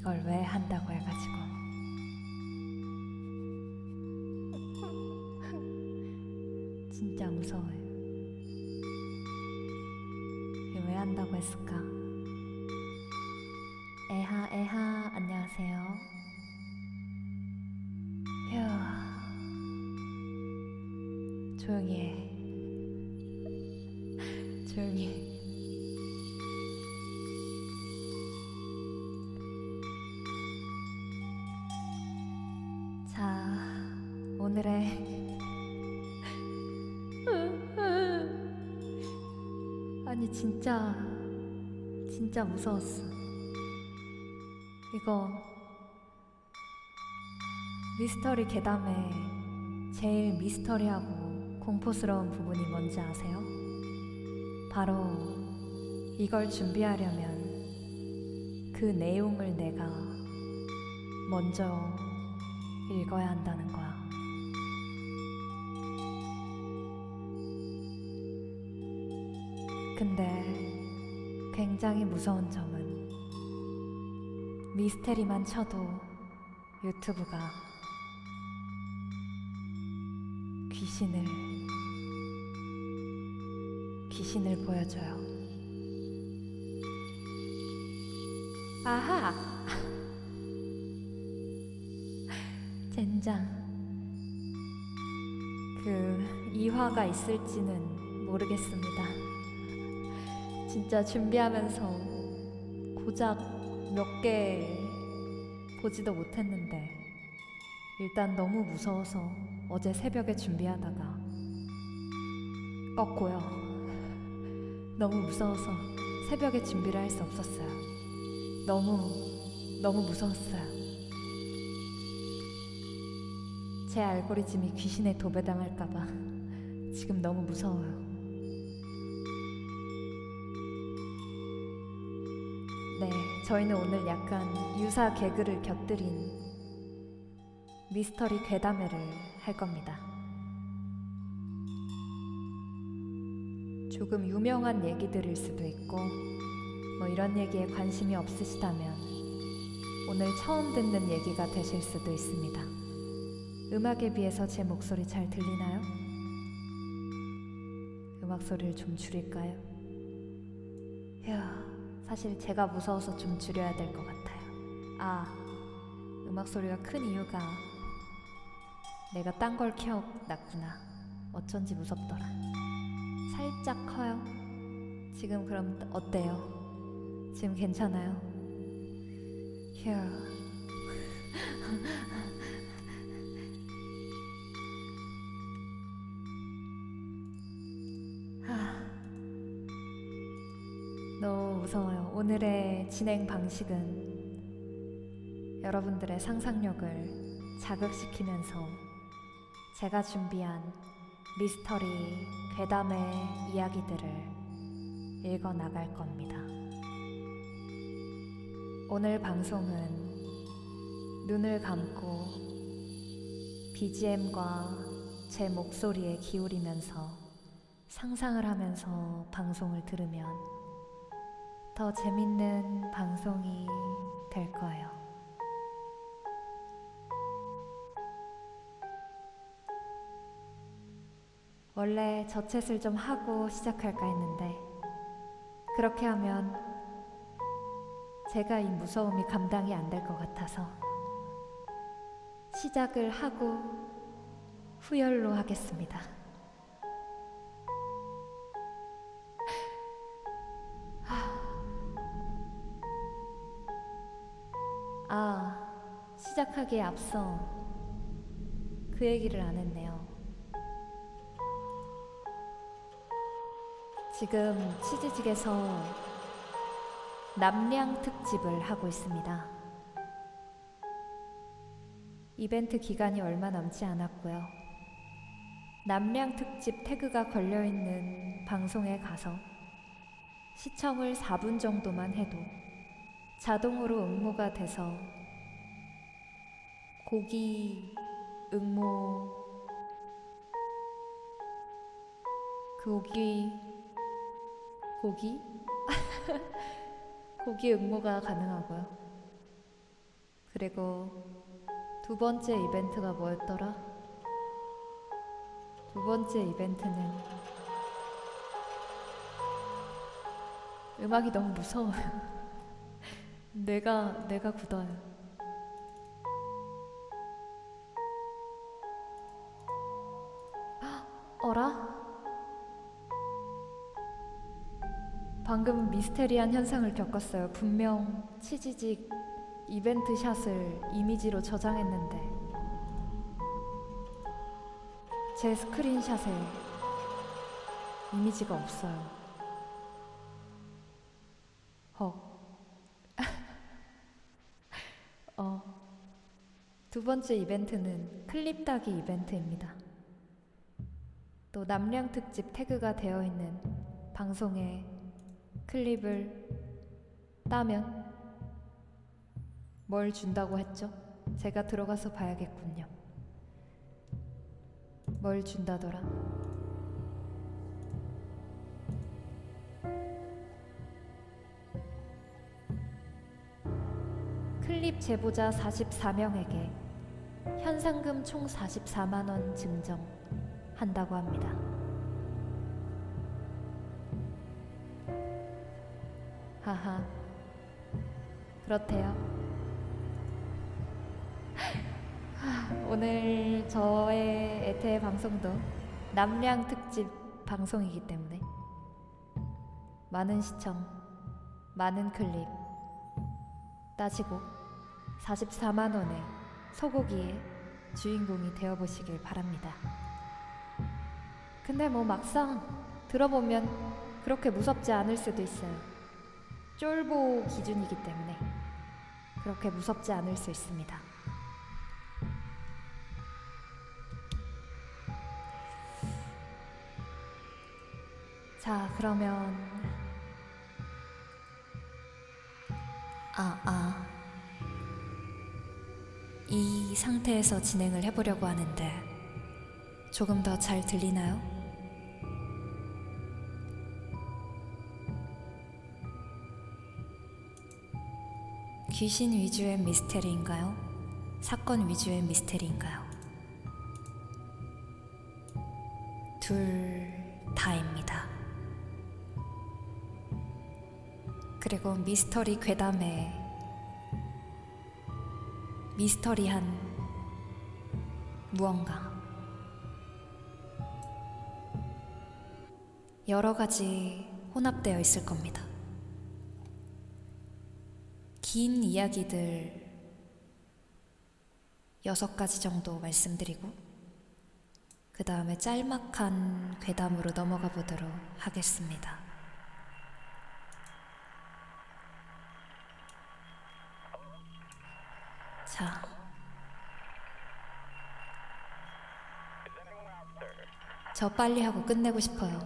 이걸 왜 한다고 해가지고 진짜 무서워요. 이거 왜 한다고 했을까? 에하 안녕하세요. 휴, 조용히 해. 조용히 해. 자, 오늘의 아니 진짜 무서웠어. 이거 미스터리 괴담에 제일 미스터리하고 공포스러운 부분이 뭔지 아세요? 바로 이걸 준비하려면 그 내용을 내가 먼저 읽어야 한다는 거야. 근데 굉장히 무서운 점은 미스테리만 쳐도 유튜브가 귀신을 보여줘요. 아하! 젠장. 그 이화가 있을지는 모르겠습니다. 진짜 준비하면서 고작 몇 개 보지도 못했는데 일단 너무 무서워서 어제 새벽에 준비하다가 껐고요. 너무 무서워서 새벽에 준비를 할 수 없었어요. 너무 무서웠어요. 제 알고리즘이 귀신에 도배당할까봐 지금 너무 무서워요. 네, 저희는 오늘 약간 유사 개그를 곁들인 미스터리 괴담회를 할 겁니다. 조금 유명한 얘기들일 수도 있고 뭐 이런 얘기에 관심이 없으시다면 오늘 처음 듣는 얘기가 되실 수도 있습니다. 음악에 비해서 제 목소리 잘 들리나요? 음악 소리를 좀 줄일까요? 휴, 사실 제가 무서워서 좀 줄여야 될 것 같아요. 아, 음악 소리가 큰 이유가 내가 딴 걸 키워놨구나. 어쩐지 무섭더라. 살짝 커요. 지금 그럼 어때요? 지금 괜찮아요? 휴. 너무 무서워요. 오늘의 진행 방식은 여러분들의 상상력을 자극시키면서 제가 준비한 미스터리 괴담의 이야기들을 읽어 나갈 겁니다. 오늘 방송은 눈을 감고 BGM과 제 목소리에 기울이면서 상상을 하면서 방송을 들으면 더 재밌는 방송이 될 거예요. 원래 저챗을 좀 하고 시작할까 했는데 그렇게 하면 제가 이 무서움이 감당이 안 될 것 같아서 시작을 하고 후열로 하겠습니다. 시작하기에 앞서 그 얘기를 안 했네요. 지금 치즈직에서 남량 특집을 하고 있습니다. 이벤트 기간이 얼마 남지 않았고요. 남량 특집 태그가 걸려있는 방송에 가서 시청을 4분 정도만 해도 자동으로 응모가 돼서 고기 응모 고기 응모가 가능하고요. 그리고 두 번째 이벤트가 뭐였더라? 두 번째 이벤트는 음악이 너무 무서워요. 내가 굳어요. 어라? 방금 미스테리한 현상을 겪었어요. 분명 치지직 이벤트 샷을 이미지로 저장했는데 제 스크린샷에 이미지가 없어요. 헉. 두 번째 이벤트는 클립 따기 이벤트입니다. 또 남량 특집 태그가 되어 있는 방송에 클립을 따면 뭘 준다고 했죠? 제가 들어가서 봐야겠군요. 뭘 준다더라? 클립 제보자 44명에게 현상금 총 44만 원 증정한다고 합니다. 하하, 그렇대요. 오늘 저의 에테의 방송도 남량 특집 방송이기 때문에 많은 시청, 많은 클립 따지고 44만 원의 소고기의 주인공이 되어보시길 바랍니다. 근데 뭐 막상 들어보면 그렇게 무섭지 않을 수도 있어요. 쫄보 기준이기 때문에 그렇게 무섭지 않을 수 있습니다. 자, 그러면 이 상태에서 진행을 해보려고 하는데 조금 더 잘 들리나요? 귀신 위주의 미스테리인가요? 사건 위주의 미스테리인가요? 둘 다입니다. 그리고 미스터리 괴담에 미스터리한 무언가, 여러 가지 혼합되어 있을 겁니다. 긴 이야기들 6가지 정도 말씀드리고 그 다음에 짤막한 괴담으로 넘어가 보도록 하겠습니다. 자, 저 빨리 하고 끝내고 싶어요.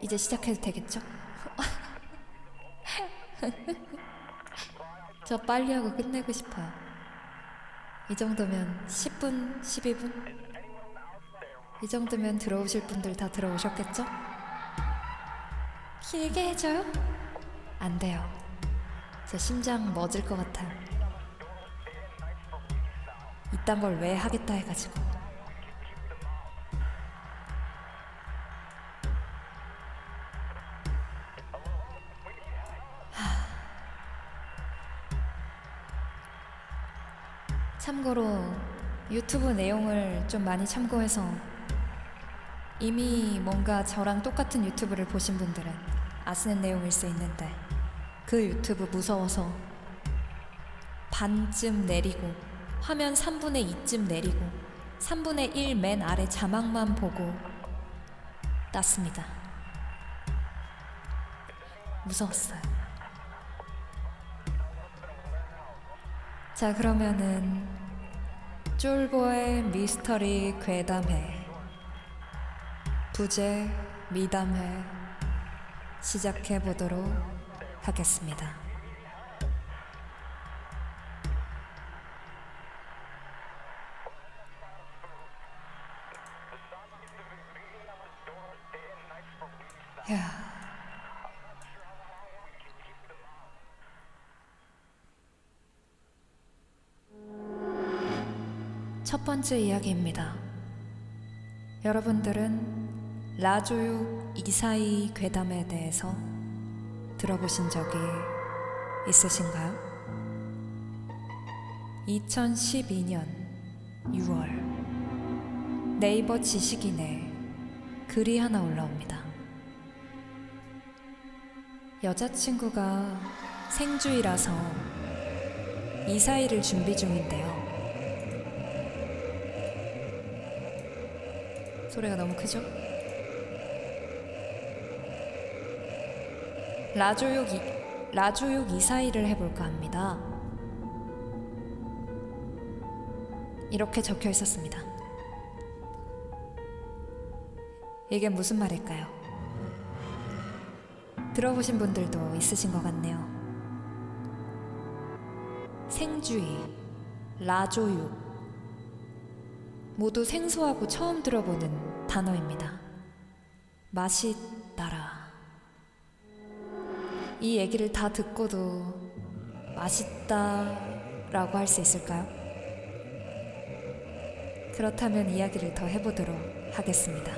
이제 시작해도 되겠죠? 저 빨리 하고 끝내고 싶어요. 이 정도면 10분, 12분? 이 정도면 들어오실 분들 다 들어오셨겠죠? 길게 해줘요? 안 돼요. 제 심장 멎을 것 같아요. 이딴 걸 왜 하겠다 해가지고. 참고로 유튜브 내용을 좀 많이 참고해서 이미 뭔가 저랑 똑같은 유튜브를 보신 분들은 아시는 내용일 수 있는데 그 유튜브 무서워서 반쯤 내리고 화면 3분의 2쯤 내리고 3분의 1 맨 아래 자막만 보고 땄습니다. 무서웠어요. 자, 그러면은 쫄보의 미스터리 괴담회 부제 미담회 시작해 보도록 하겠습니다. 야. 첫 번째 이야기입니다. 여러분들은 라조육 이사이 괴담에 대해서 들어보신 적이 있으신가요? 2012년 6월 네이버 지식인에 글이 하나 올라옵니다. 여자친구가 생주이라서 이사이를 준비 중인데요. 소리가 너무 크죠? 라조육 이사이를 해볼까 합니다. 이렇게 적혀 있었습니다. 이게 무슨 말일까요? 들어보신 분들도 있으신 것 같네요. 생주의, 라조육 모두 생소하고 처음 들어보는 단어입니다. 맛있다라. 이 얘기를 다 듣고도 맛있다라고 할 수 있을까요? 그렇다면 이야기를 더 해보도록 하겠습니다.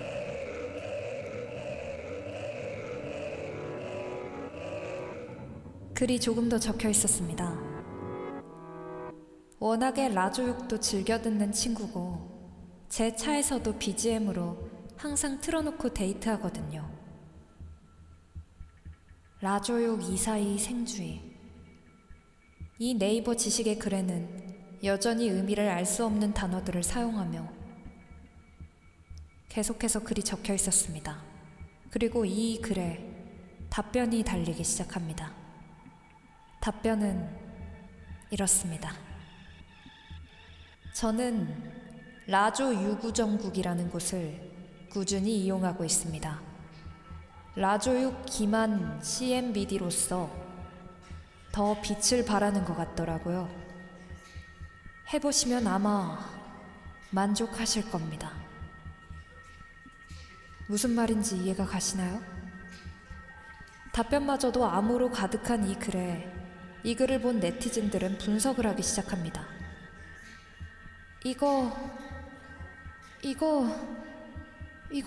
글이 조금 더 적혀 있었습니다. 워낙에 라조육도 즐겨 듣는 친구고 제 차에서도 BGM으로 항상 틀어놓고 데이트하거든요. 라조육 이사이 생주의. 이 네이버 지식의 글에는 여전히 의미를 알 수 없는 단어들을 사용하며 계속해서 글이 적혀 있었습니다. 그리고 이 글에 답변이 달리기 시작합니다. 답변은 이렇습니다. 저는 라조 유구정국이라는 곳을 꾸준히 이용하고 있습니다. 라조육 기만 CMBD로서 더 빛을 발하는 것 같더라고요. 해보시면 아마 만족하실 겁니다. 무슨 말인지 이해가 가시나요? 답변마저도 암호로 가득한 이 글에 이 글을 본 네티즌들은 분석을 하기 시작합니다. 이거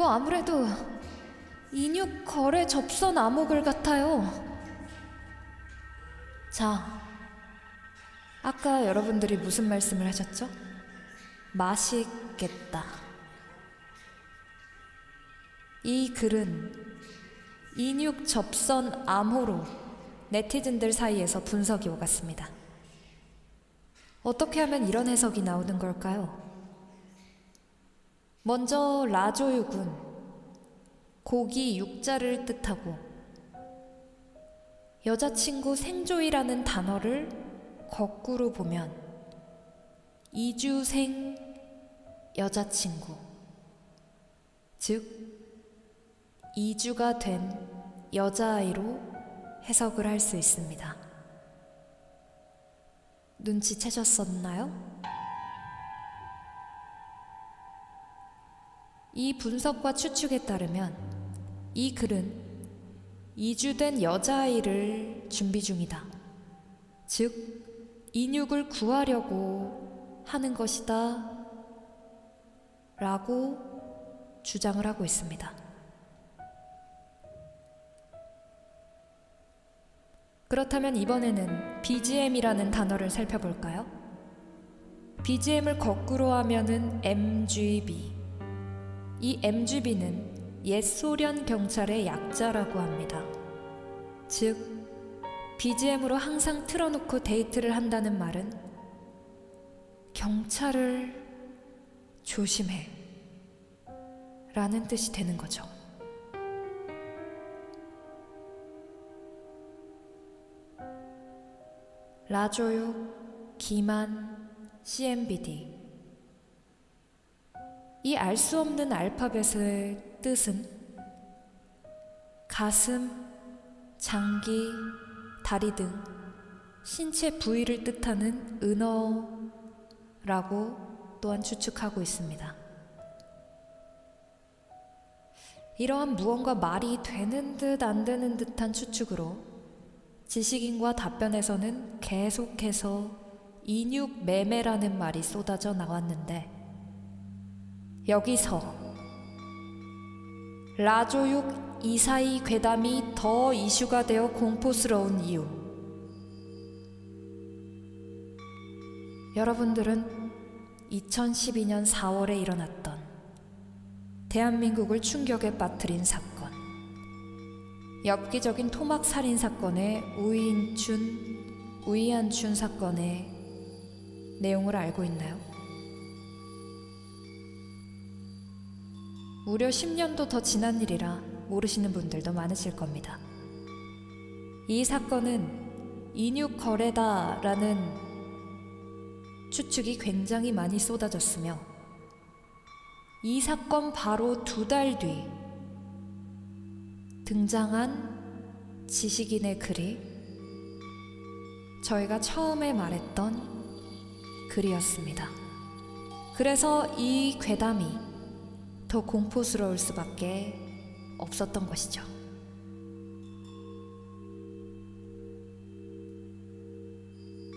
아무래도 인육 거래 접선 암호글 같아요. 자, 아까 여러분들이 무슨 말씀을 하셨죠? 맛있겠다. 이 글은 인육 접선 암호로 네티즌들 사이에서 분석이 오갔습니다. 어떻게 하면 이런 해석이 나오는 걸까요? 먼저 라조육은 고기 육자를 뜻하고 여자친구 생조이라는 단어를 거꾸로 보면 이주생 여자친구, 즉 이주가 된 여자아이로 해석을 할 수 있습니다. 눈치채셨었나요? 이 분석과 추측에 따르면 이 글은 이주된 여자아이를 준비 중이다. 즉, 인육을 구하려고 하는 것이다. 라고 주장을 하고 있습니다. 그렇다면 이번에는 BGM이라는 단어를 살펴볼까요? BGM을 거꾸로 하면은 MGB. 이 MGB는 옛 소련 경찰의 약자라고 합니다. 즉, BGM으로 항상 틀어놓고 데이트를 한다는 말은 경찰을 조심해 라는 뜻이 되는 거죠. 라조육, 기만, CMBD. 이 알 수 없는 알파벳의 뜻은 가슴, 장기, 다리 등 신체 부위를 뜻하는 은어라고 또한 추측하고 있습니다. 이러한 무언가 말이 되는 듯 안 되는 듯한 추측으로 지식인과 답변에서는 계속해서 인육 매매라는 말이 쏟아져 나왔는데 여기서 라조육 이사이 괴담이 더 이슈가 되어 공포스러운 이유. 여러분들은 2012년 4월에 일어났던 대한민국을 충격에 빠뜨린 사건, 엽기적인 토막 살인 사건의 우이한춘 사건의 내용을 알고 있나요? 무려 10년도 더 지난 일이라 모르시는 분들도 많으실 겁니다. 이 사건은 인육 거래다라는 추측이 굉장히 많이 쏟아졌으며, 이 사건 바로 2달 뒤 등장한 지식인의 글이 저희가 처음에 말했던 글이었습니다. 그래서 이 괴담이 더 공포스러울 수밖에 없었던 것이죠.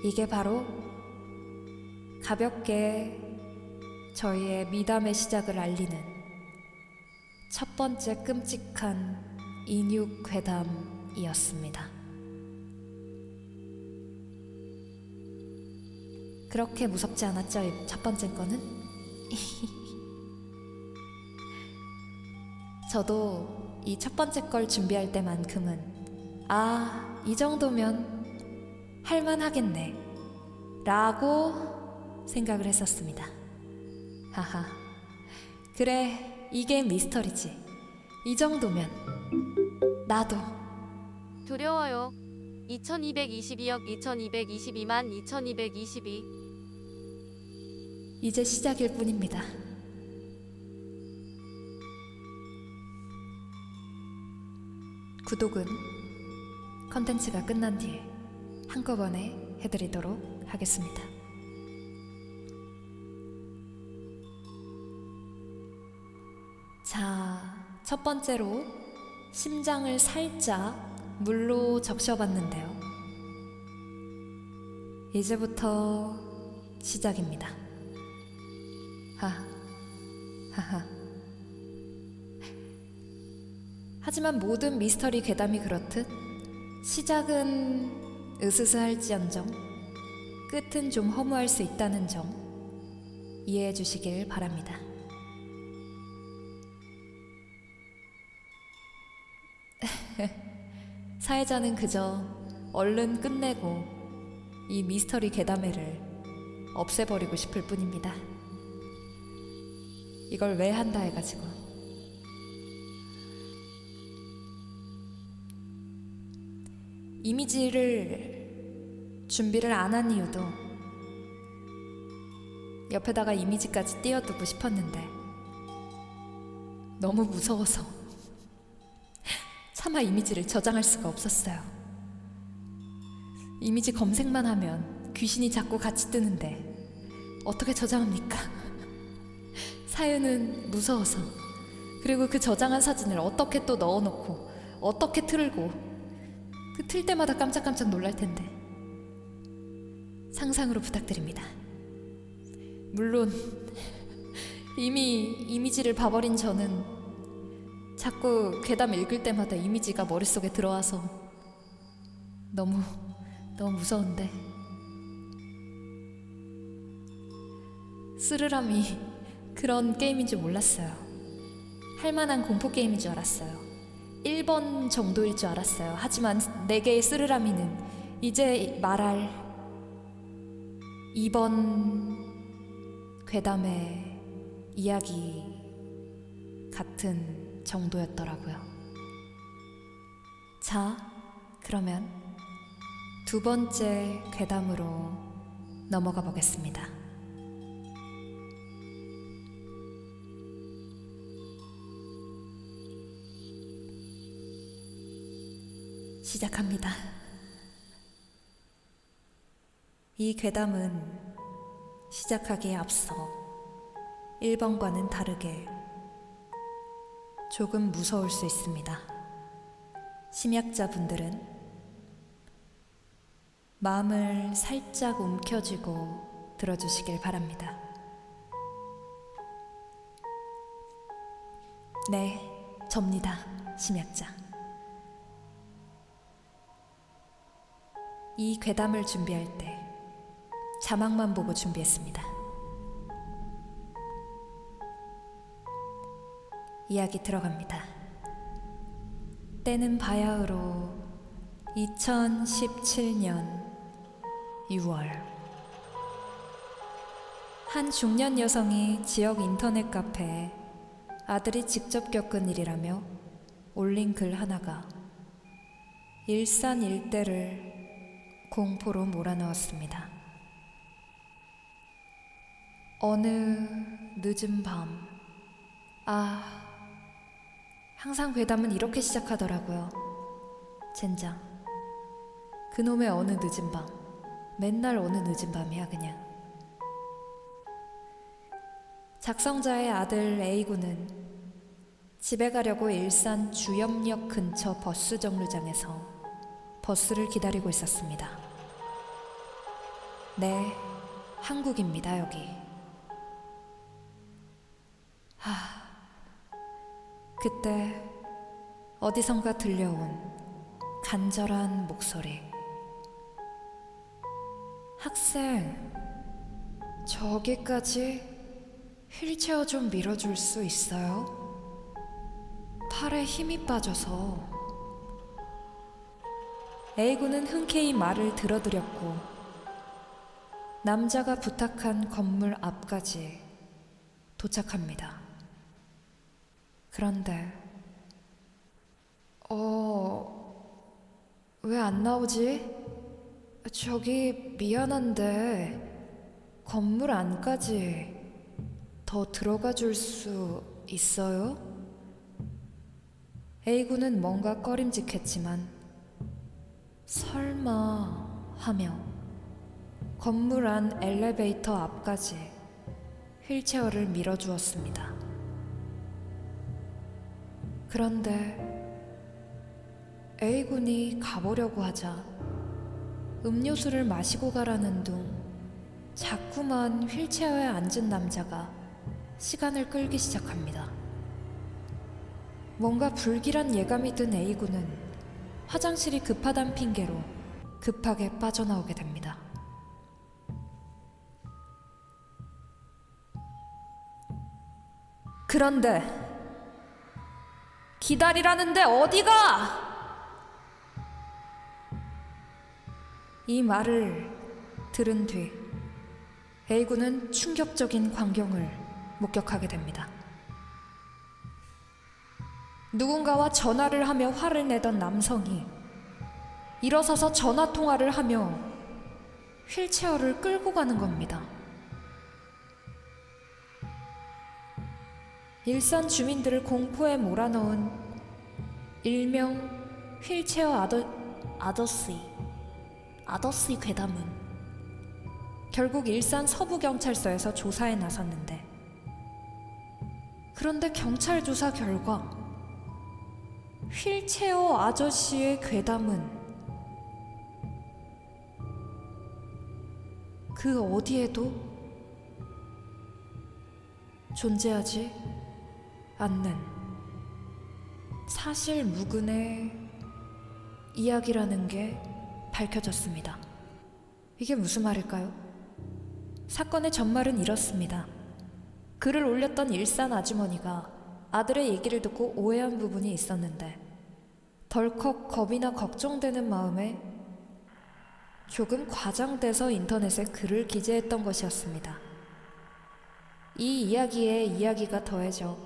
이게 바로 가볍게 저희의 미담의 시작을 알리는 첫 번째 끔찍한 인육 괴담이었습니다. 그렇게 무섭지 않았죠, 이 첫 번째 거는? 저도 이 첫 번째 걸 준비할 때만큼은 이 정도면 할만하겠네 라고 생각을 했었습니다. 하하, 그래, 이게 미스터리지. 이 정도면 나도. 두려워요. 2222억 2222만 2222. 이제 시작일 뿐입니다. 구독은 컨텐츠가 끝난 뒤에 한꺼번에 해드리도록 하겠습니다. 자, 첫 번째로 심장을 살짝 물로 적셔봤는데요. 이제부터 시작입니다. 하하. 하지만 모든 미스터리 괴담이 그렇듯 시작은 으스스할지언정 끝은 좀 허무할 수 있다는 점 이해해 주시길 바랍니다. 사회자는 그저 얼른 끝내고 이 미스터리 괴담회를 없애버리고 싶을 뿐입니다. 이걸 왜 한다 해가지고. 이미지를 준비를 안 한 이유도 옆에다가 이미지까지 띄워두고 싶었는데 너무 무서워서 차마 이미지를 저장할 수가 없었어요. 이미지 검색만 하면 귀신이 자꾸 같이 뜨는데 어떻게 저장합니까? 사연은 무서워서. 그리고 그 저장한 사진을 어떻게 또 넣어놓고 어떻게 틀고, 그 틀 때마다 깜짝깜짝 놀랄 텐데 상상으로 부탁드립니다. 물론 이미 이미지를 봐버린 저는 자꾸 괴담 읽을 때마다 이미지가 머릿속에 들어와서 너무 무서운데, 스르람이 그런 게임인 줄 몰랐어요. 할만한 공포 게임인 줄 알았어요. 1번 정도일 줄 알았어요. 하지만 4개의 스르라미는 이제 말할 2번 괴담의 이야기 같은 정도였더라고요. 자, 그러면 2번째 괴담으로 넘어가 보겠습니다. 시작합니다. 이 괴담은 시작하기에 앞서 1번과는 다르게 조금 무서울 수 있습니다. 심약자분들은 마음을 살짝 움켜쥐고 들어주시길 바랍니다. 네, 접니다. 심약자. 이 괴담을 준비할 때 자막만 보고 준비했습니다. 이야기 들어갑니다. 때는 바야흐로 2017년 6월. 한 중년 여성이 지역 인터넷 카페에 아들이 직접 겪은 일이라며 올린 글 하나가 일산 일대를 공포로 몰아넣었습니다. 어느 늦은 밤, 항상 괴담은 이렇게 시작하더라고요. 젠장. 그놈의 어느 늦은 밤, 맨날 어느 늦은 밤이야 그냥. 작성자의 아들 A군은 집에 가려고 일산 주염역 근처 버스 정류장에서 버스를 기다리고 있었습니다. 네, 한국입니다 여기. 그때 어디선가 들려온 간절한 목소리. 학생, 저기까지 휠체어 좀 밀어줄 수 있어요? 팔에 힘이 빠져서. A군은 흔쾌히 말을 들어드렸고 남자가 부탁한 건물 앞까지 도착합니다. 그런데 왜 안 나오지? 저기 미안한데 건물 안까지 더 들어가 줄 수 있어요? A군은 뭔가 꺼림직했지만 설마 하며 건물 안 엘리베이터 앞까지 휠체어를 밀어주었습니다. 그런데 A군이 가보려고 하자 음료수를 마시고 가라는 둥 자꾸만 휠체어에 앉은 남자가 시간을 끌기 시작합니다. 뭔가 불길한 예감이 든 A군은 화장실이 급하단 핑계로 급하게 빠져나오게 됩니다. 그런데 기다리라는데 어디가? 이 말을 들은 뒤 A군은 충격적인 광경을 목격하게 됩니다. 누군가와 전화를 하며 화를 내던 남성이 일어서서 전화 통화를 하며 휠체어를 끌고 가는 겁니다. 일산 주민들을 공포에 몰아넣은 일명 휠체어 아저씨 괴담은 결국 일산 서부경찰서에서 조사에 나섰는데, 그런데 경찰 조사 결과 휠체어 아저씨의 괴담은 그 어디에도 존재하지 않는 사실 무근의 이야기라는 게 밝혀졌습니다. 이게 무슨 말일까요? 사건의 전말은 이렇습니다. 글을 올렸던 일산 아주머니가 아들의 얘기를 듣고 오해한 부분이 있었는데 덜컥 겁이나 걱정되는 마음에 조금 과장돼서 인터넷에 글을 기재했던 것이었습니다. 이 이야기에 이야기가 더해져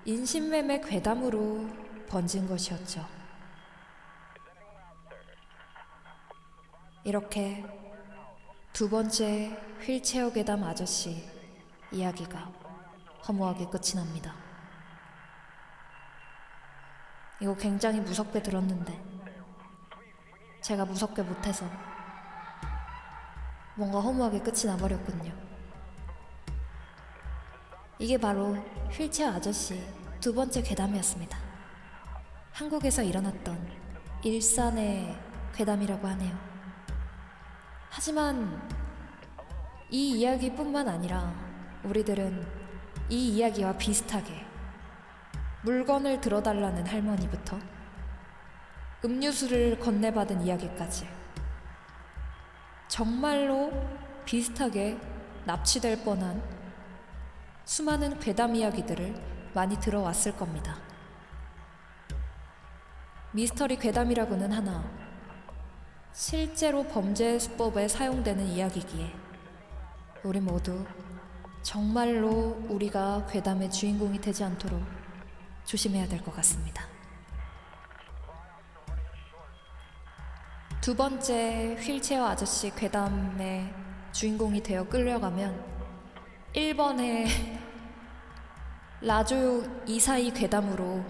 인신매매 괴담으로 번진 것이었죠. 이렇게 두 번째 휠체어 괴담 아저씨 이야기가 허무하게 끝이 납니다. 이거 굉장히 무섭게 들었는데 제가 무섭게 못해서 뭔가 허무하게 끝이 나버렸군요. 이게 바로 휠체어 아저씨 두 번째 괴담이었습니다. 한국에서 일어났던 일산의 괴담이라고 하네요. 하지만 이 이야기뿐만 아니라 우리들은 이 이야기와 비슷하게 물건을 들어달라는 할머니부터 음료수를 건네받은 이야기까지 정말로 비슷하게 납치될 뻔한 수많은 괴담 이야기들을 많이 들어왔을 겁니다. 미스터리 괴담이라고는 하나 실제로 범죄 수법에 사용되는 이야기기에 우리 모두 정말로 우리가 괴담의 주인공이 되지 않도록 조심해야 될 것 같습니다. 두 번째 휠체어 아저씨 괴담의 주인공이 되어 끌려가면 1번의 라조 이사이 괴담으로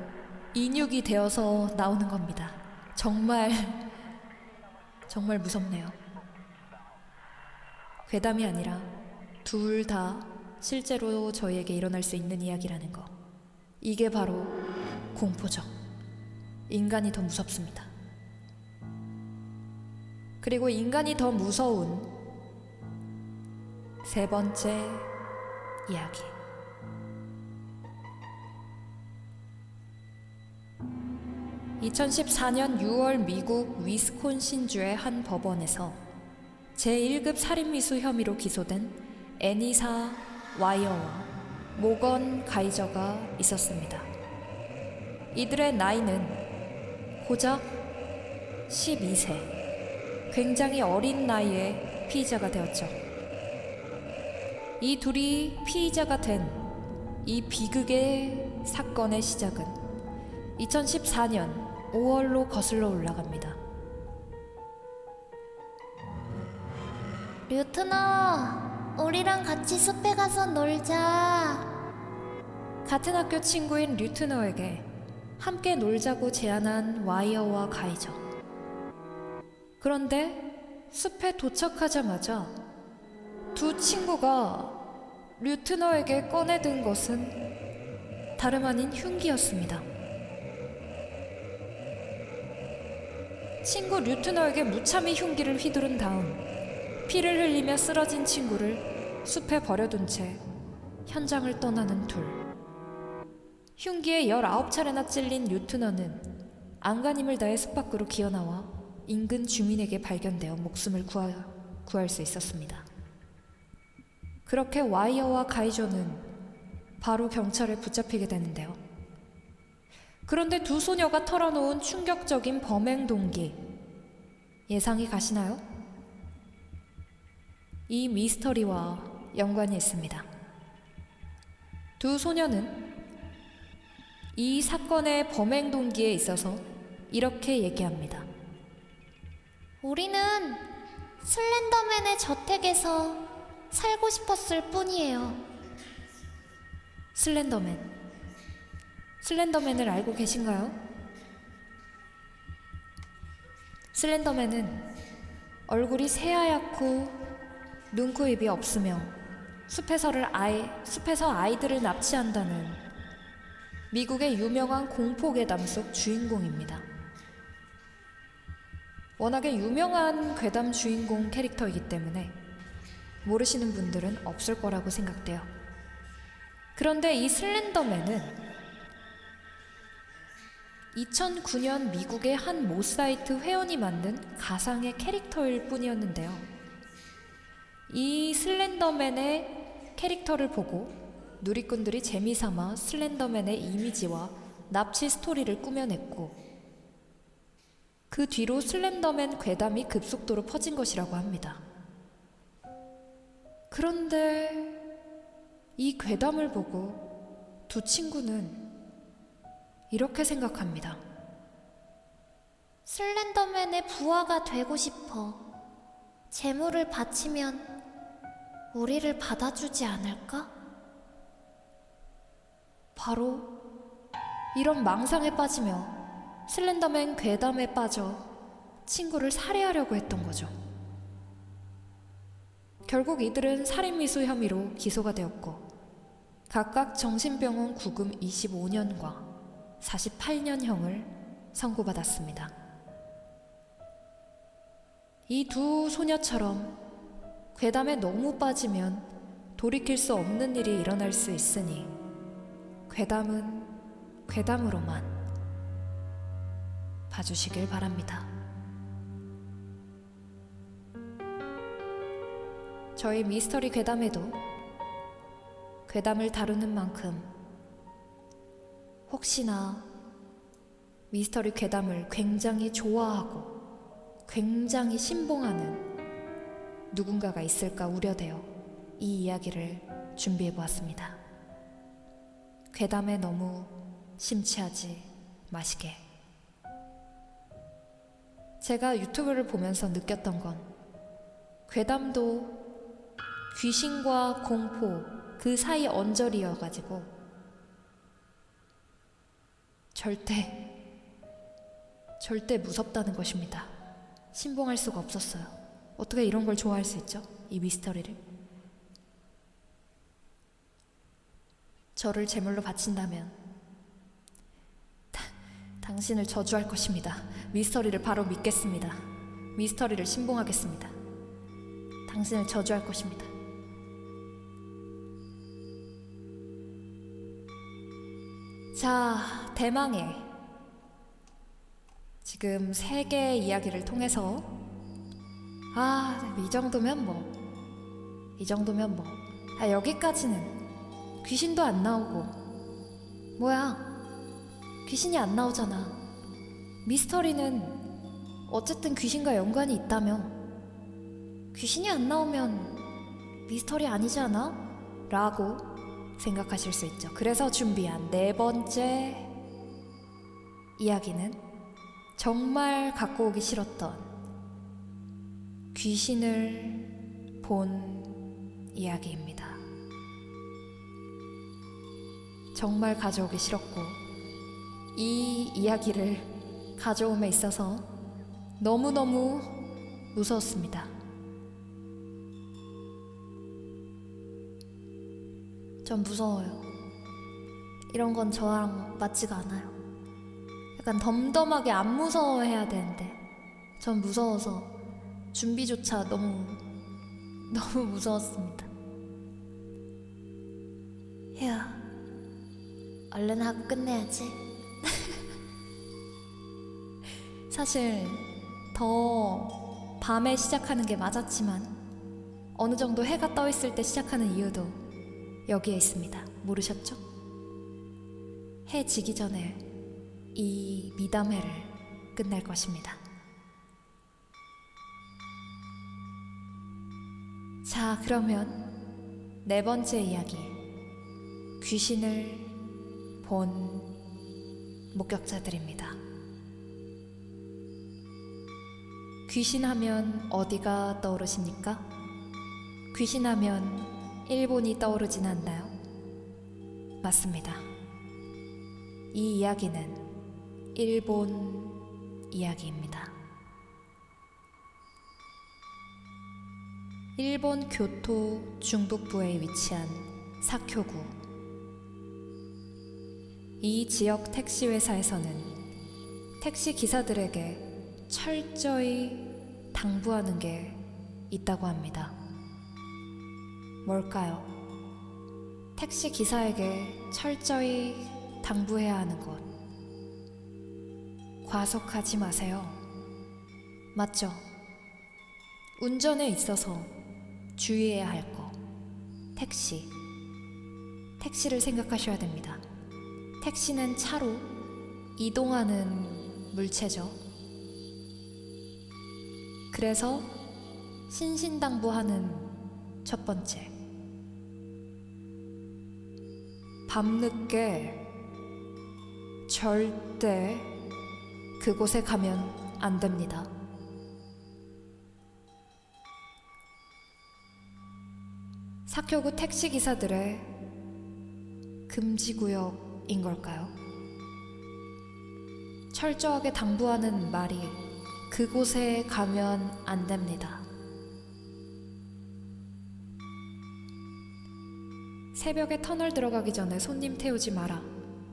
인육이 되어서 나오는 겁니다. 정말 무섭네요. 괴담이 아니라 둘 다 실제로 저희에게 일어날 수 있는 이야기라는 거. 이게 바로 공포죠. 인간이 더 무섭습니다. 그리고 인간이 더 무서운 세 번째 이야기. (2014년 6월) 미국 위스콘신주의 한 법원에서 제1급 살인미수 혐의로 기소된 애니사 와이어와 모건 가이저가 있었습니다. 이들의 나이는 고작 12세, 굉장히 어린 나이에 피의자가 되었죠. 이 둘이 피의자가 된 이 비극의 사건의 시작은 2014년 5월로 거슬러 올라갑니다. 류트너, 우리랑 같이 숲에 가서 놀자. 같은 학교 친구인 류트너에게 함께 놀자고 제안한 와이어와 가이저. 그런데 숲에 도착하자마자 두 친구가 류트너에게 꺼내든 것은 다름 아닌 흉기였습니다. 친구 류트너에게 무참히 흉기를 휘두른 다음 피를 흘리며 쓰러진 친구를 숲에 버려둔 채 현장을 떠나는 둘. 흉기에 19차례나 찔린 류트너는 안간힘을 다해 숲 밖으로 기어나와 인근 주민에게 발견되어 목숨을 구할 수 있었습니다. 그렇게 와이어와 가이저는 바로 경찰에 붙잡히게 되는데요. 그런데 두 소녀가 털어놓은 충격적인 범행 동기, 예상이 가시나요? 이 미스터리와 연관이 있습니다. 두 소녀는 이 사건의 범행 동기에 있어서 이렇게 얘기합니다. 우리는 슬렌더맨의 저택에서 살고 싶었을 뿐이에요. 슬렌더맨을 알고 계신가요? 슬렌더맨은 얼굴이 새하얗고 눈, 코, 입이 없으며 숲에서 아이들을 납치한다는 미국의 유명한 공포괴담 속 주인공입니다. 워낙에 유명한 괴담 주인공 캐릭터이기 때문에 모르시는 분들은 없을 거라고 생각돼요. 그런데 이 슬렌더맨은 2009년 미국의 한 모 사이트 회원이 만든 가상의 캐릭터일 뿐이었는데요. 이 슬렌더맨의 캐릭터를 보고 누리꾼들이 재미삼아 슬렌더맨의 이미지와 납치 스토리를 꾸며냈고, 그 뒤로 슬렌더맨 괴담이 급속도로 퍼진 것이라고 합니다. 그런데 이 괴담을 보고 두 친구는 이렇게 생각합니다. 슬렌더맨의 부하가 되고 싶어. 재물을 바치면 우리를 받아주지 않을까? 바로 이런 망상에 빠지며 슬렌더맨 괴담에 빠져 친구를 살해하려고 했던 거죠. 결국 이들은 살인미수 혐의로 기소가 되었고 각각 정신병원 구금 25년과 48년형을 선고받았습니다. 이 두 소녀처럼 괴담에 너무 빠지면 돌이킬 수 없는 일이 일어날 수 있으니 괴담은 괴담으로만 봐주시길 바랍니다. 저희 미스터리 괴담에도 괴담을 다루는 만큼 혹시나 미스터리 괴담을 굉장히 좋아하고 굉장히 신봉하는 누군가가 있을까 우려되어 이 이야기를 준비해 보았습니다. 괴담에 너무 심취하지 마시게. 제가 유튜브를 보면서 느꼈던 건 괴담도 귀신과 공포 그 사이 언저리여가지고 절대 무섭다는 것입니다. 신봉할 수가 없었어요. 어떻게 이런 걸 좋아할 수 있죠? 이 미스터리를. 저를 제물로 바친다면 당신을 저주할 것입니다. 미스터리를 바로 믿겠습니다. 미스터리를 신봉하겠습니다. 당신을 저주할 것입니다. 자, 대망의 지금 3개의 이야기를 통해서 이 정도면 뭐 여기까지는 귀신도 안 나오고 귀신이 안 나오잖아. 미스터리는 어쨌든 귀신과 연관이 있다며 귀신이 안 나오면 미스터리 아니지 않아? 라고 생각하실 수 있죠. 그래서 준비한 4번째 이야기는 정말 갖고 오기 싫었던 귀신을 본 이야기입니다. 정말 가져오기 싫었고 이 이야기를 가져옴에 있어서 너무너무 무서웠습니다. 전 무서워요. 이런 건 저랑 맞지가 않아요. 약간 덤덤하게 안 무서워해야 되는데 전 무서워서 준비조차 너무 무서웠습니다. 휴, 얼른 하고 끝내야지. 사실 더 밤에 시작하는 게 맞았지만 어느 정도 해가 떠 있을 때 시작하는 이유도 여기에 있습니다. 모르셨죠? 해 지기 전에 이 미담회를 끝낼 것입니다. 자, 그러면 4번째 이야기, 귀신을 본 목격자들입니다. 귀신하면 어디가 떠오르십니까? 귀신하면 일본이 떠오르진 않나요? 맞습니다. 이 이야기는 일본 이야기입니다. 일본 교토 중북부에 위치한 사쿄구. 이 지역 택시 회사에서는 택시 기사들에게 철저히 당부하는 게 있다고 합니다. 뭘까요? 택시 기사에게 철저히 당부해야 하는 것. 과속하지 마세요. 맞죠? 운전에 있어서 주의해야 할 거. 택시를 생각하셔야 됩니다. 택시는 차로 이동하는 물체죠. 그래서 신신당부하는 첫 번째, 밤늦게 절대 그곳에 가면 안 됩니다. 사쿄구 택시기사들의 금지구역인 걸까요? 철저하게 당부하는 말이 그곳에 가면 안 됩니다. 새벽에 터널 들어가기 전에 손님 태우지 마라.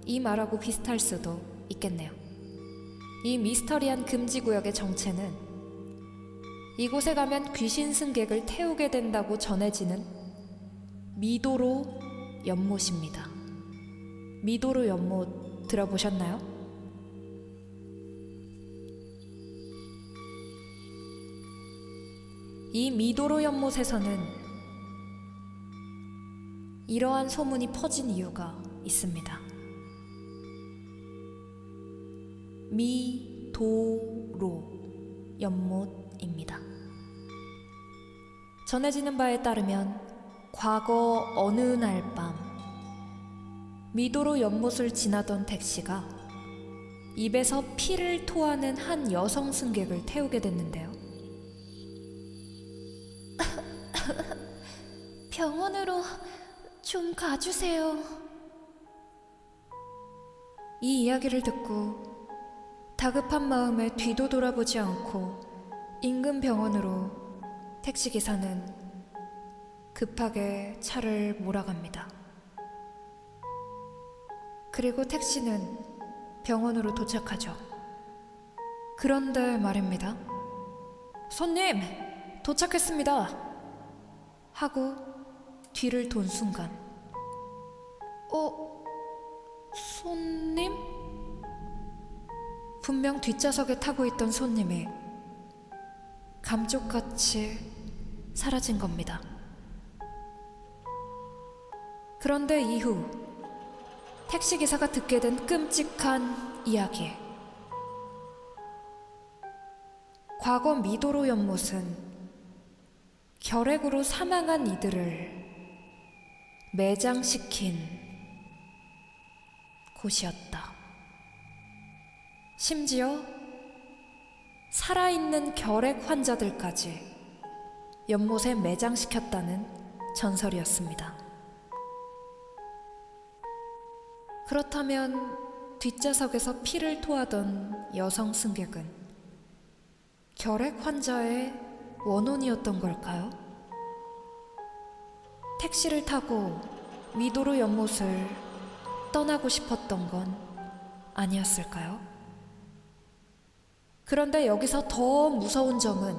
이 말하고 비슷할 수도 있겠네요. 이 미스터리한 금지구역의 정체는 이곳에 가면 귀신 승객을 태우게 된다고 전해지는 미도로 연못입니다. 미도로 연못 들어보셨나요? 이 미도로 연못에서는 이러한 소문이 퍼진 이유가 있습니다. 미도로 연못입니다. 전해지는 바에 따르면 과거 어느 날 밤 미도로 연못을 지나던 택시가 입에서 피를 토하는 한 여성 승객을 태우게 됐는데요. 병원으로 좀 가주세요. 이 이야기를 듣고 다급한 마음에 뒤도 돌아보지 않고 인근 병원으로 택시기사는 급하게 차를 몰아갑니다. 그리고 택시는 병원으로 도착하죠. 그런데 말입니다. 손님, 도착했습니다. 하고 뒤를 돈 순간 손님? 분명 뒷좌석에 타고 있던 손님이 감쪽같이 사라진 겁니다. 그런데 이후 택시기사가 듣게 된 끔찍한 이야기. 과거 미도로 연못은 결핵으로 사망한 이들을 매장시킨 곳이었다. 심지어 살아있는 결핵 환자들까지 연못에 매장시켰다는 전설이었습니다. 그렇다면 뒷좌석에서 피를 토하던 여성 승객은 결핵 환자의 원혼이었던 걸까요? 택시를 타고 미도로 연못을 떠나고 싶었던 건 아니었을까요? 그런데 여기서 더 무서운 점은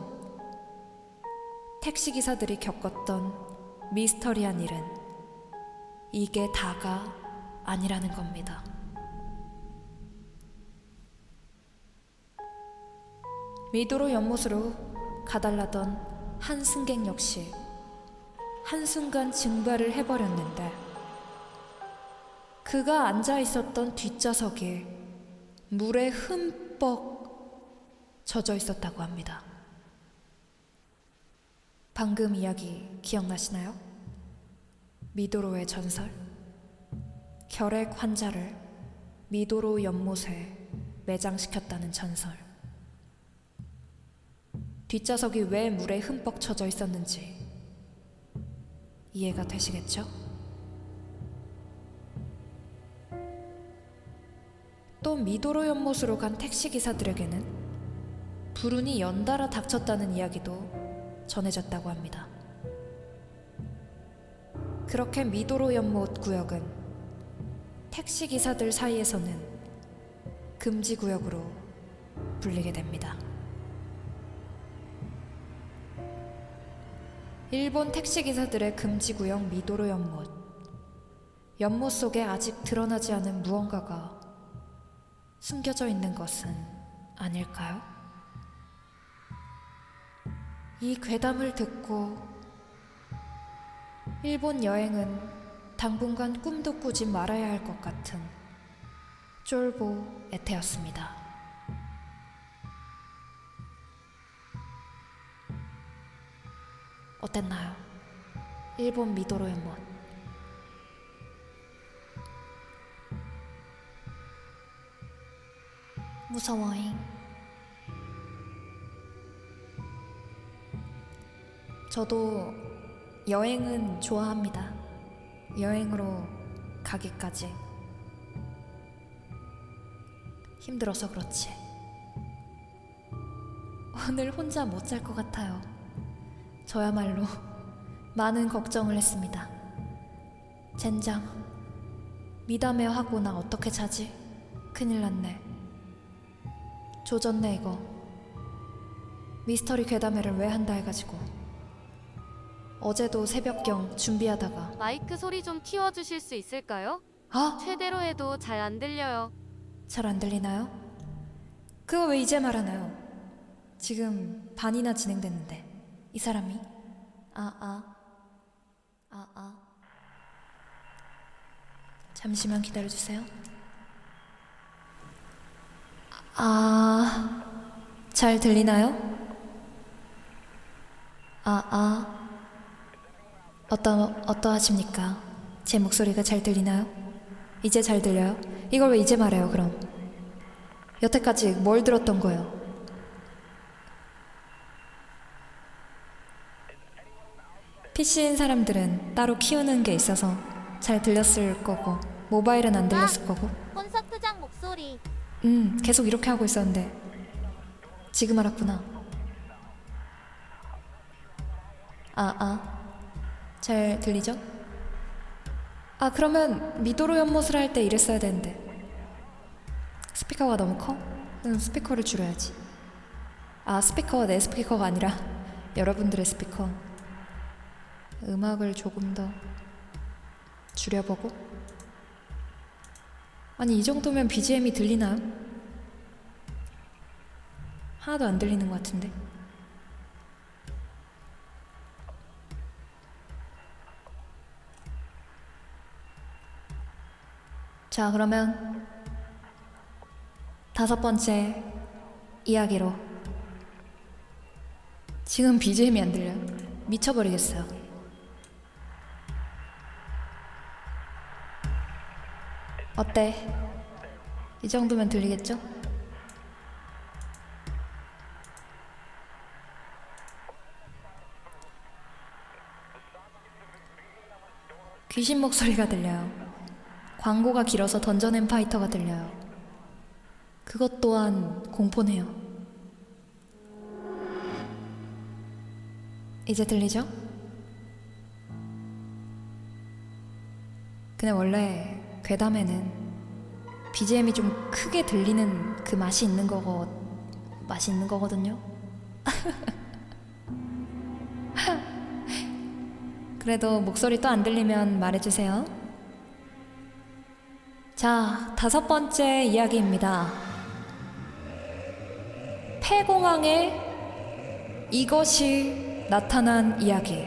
택시기사들이 겪었던 미스터리한 일은 이게 다가 아니라는 겁니다. 미도로 연못으로 가달라던 한 승객 역시 한순간 증발을 해버렸는데 그가 앉아 있었던 뒷좌석이 물에 흠뻑 젖어 있었다고 합니다. 방금 이야기 기억나시나요? 미도로의 전설? 결핵 환자를 미도로 연못에 매장시켰다는 전설. 뒷좌석이 왜 물에 흠뻑 젖어 있었는지 이해가 되시겠죠? 또 미도로 연못으로 간 택시기사들에게는 불운이 연달아 닥쳤다는 이야기도 전해졌다고 합니다. 그렇게 미도로 연못 구역은 택시기사들 사이에서는 금지구역으로 불리게 됩니다. 일본 택시기사들의 금지구역 미도로 연못. 연못 속에 아직 드러나지 않은 무언가가 숨겨져 있는 것은 아닐까요? 이 괴담을 듣고 일본 여행은 당분간 꿈도 꾸지 말아야 할 것 같은 쫄보 애태였습니다. 어땠나요? 일본 미도로 연못. 무서워잉. 저도 여행은 좋아합니다. 여행으로 가기까지 힘들어서 그렇지. 오늘 혼자 못 잘 것 같아요. 저야말로 많은 걱정을 했습니다. 젠장, 미담에 하고 나 어떻게 자지? 큰일 났네. 조졌네 이거. 미스터리 괴담회를 왜 한다 해가지고. 어제도 새벽경 준비하다가 마이크 소리 좀 키워주실 수 있을까요? 아, 최대로 해도 잘 안 들려요. 잘 안 들리나요? 그거 왜 이제 말하나요? 지금 반이나 진행됐는데 이 사람이 잠시만 기다려주세요. 잘 들리나요? 어떠하십니까? 제 목소리가 잘 들리나요? 이제 잘 들려요? 이걸 왜 이제 말해요, 그럼? 여태까지 뭘 들었던 거예요? PC인 사람들은 따로 키우는 게 있어서 잘 들렸을 거고 모바일은 안 들렸을 거고 콘서트장 목소리. 계속 이렇게 하고 있었는데 지금 알았구나. 잘 들리죠? 그러면 미도로 연못을 할 때 이랬어야 되는데 스피커가 너무 커? 그럼 스피커를 줄여야지. 스피커가 내 스피커가 아니라 여러분들의 스피커. 음악을 조금 더 줄여보고. 아니, 이 정도면 BGM이 들리나요? 하나도 안 들리는 것 같은데. 자, 그러면 5번째 이야기로. 지금 BGM이 안 들려요. 미쳐버리겠어요. 어때? 이 정도면 들리겠죠? 귀신 목소리가 들려요. 광고가 길어서 던전 앤 파이터가 들려요. 그것 또한 공포네요. 이제 들리죠? 근데 원래 괴담에는 BGM이 좀 크게 들리는 그 맛이 있는 거거든요. 그래도 목소리 또 안 들리면 말해주세요. 자, 5번째 이야기입니다. 폐공항에 이것이 나타난 이야기.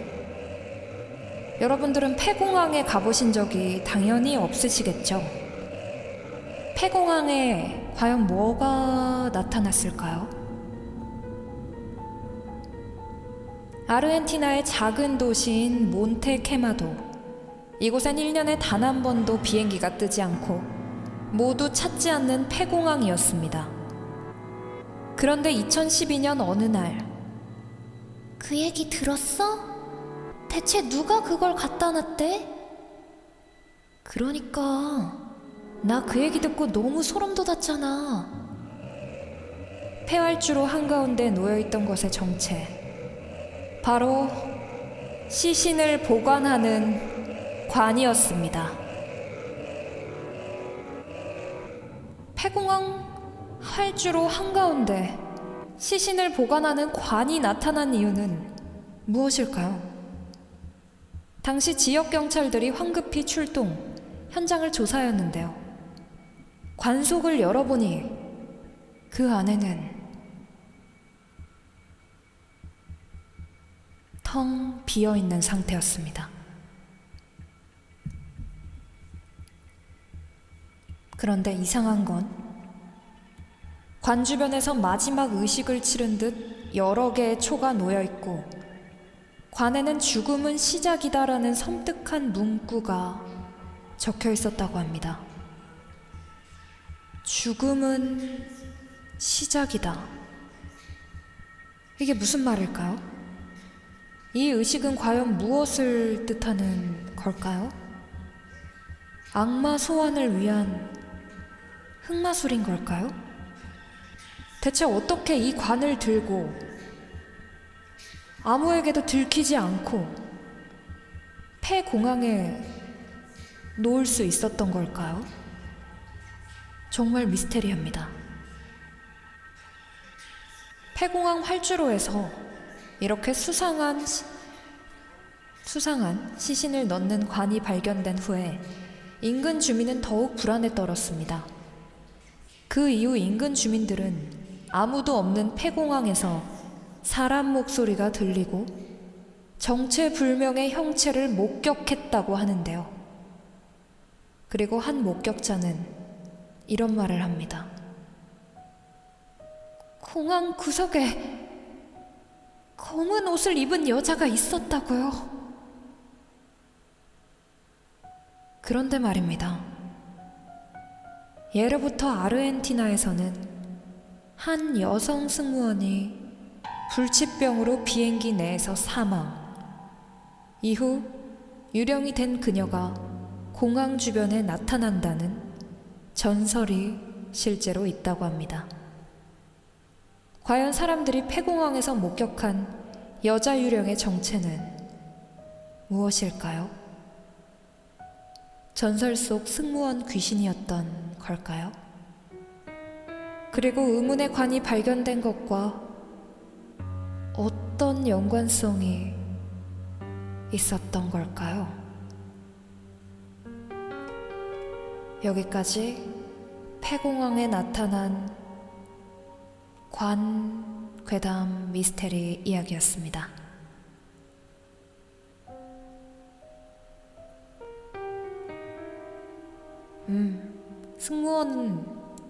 여러분들은 폐공항에 가보신 적이 당연히 없으시겠죠? 폐공항에 과연 뭐가 나타났을까요? 아르헨티나의 작은 도시인 몬테케마도. 이곳엔 1년에 단 한 번도 비행기가 뜨지 않고 모두 찾지 않는 폐공항이었습니다. 그런데 2012년 어느 날, 그 얘기 들었어? 대체 누가 그걸 갖다 놨대? 그러니까 나 그 얘기 듣고 너무 소름 돋았잖아. 폐활주로 한가운데 놓여있던 것의 정체, 바로 시신을 보관하는 관이었습니다. 폐공항 활주로 한가운데 시신을 보관하는 관이 나타난 이유는 무엇일까요? 당시 지역 경찰들이 황급히 출동, 현장을 조사하였는데요. 관속을 열어보니 그 안에는 텅 비어있는 상태였습니다. 그런데 이상한 건 관 주변에서 마지막 의식을 치른 듯 여러 개의 초가 놓여있고 관에는 죽음은 시작이다라는 섬뜩한 문구가 적혀 있었다고 합니다. 죽음은 시작이다. 이게 무슨 말일까요? 이 의식은 과연 무엇을 뜻하는 걸까요? 악마 소환을 위한 흑마술인 걸까요? 대체 어떻게 이 관을 들고 아무에게도 들키지 않고 폐공항에 놓을 수 있었던 걸까요? 정말 미스테리합니다. 폐공항 활주로에서 이렇게 수상한 시신을 넣는 관이 발견된 후에 인근 주민은 더욱 불안에 떨었습니다. 그 이후 인근 주민들은 아무도 없는 폐공항에서 사람 목소리가 들리고 정체불명의 형체를 목격했다고 하는데요. 그리고 한 목격자는 이런 말을 합니다. 공항 구석에 검은 옷을 입은 여자가 있었다고요. 그런데 말입니다. 예로부터 아르헨티나에서는 한 여성 승무원이 불치병으로 비행기 내에서 사망. 이후 유령이 된 그녀가 공항 주변에 나타난다는 전설이 실제로 있다고 합니다. 과연 사람들이 폐공항에서 목격한 여자 유령의 정체는 무엇일까요? 전설 속 승무원 귀신이었던 걸까요? 그리고 의문의 관이 발견된 것과 어떤 연관성이 있었던 걸까요? 여기까지 폐공항에 나타난 괴담 미스테리 이야기였습니다.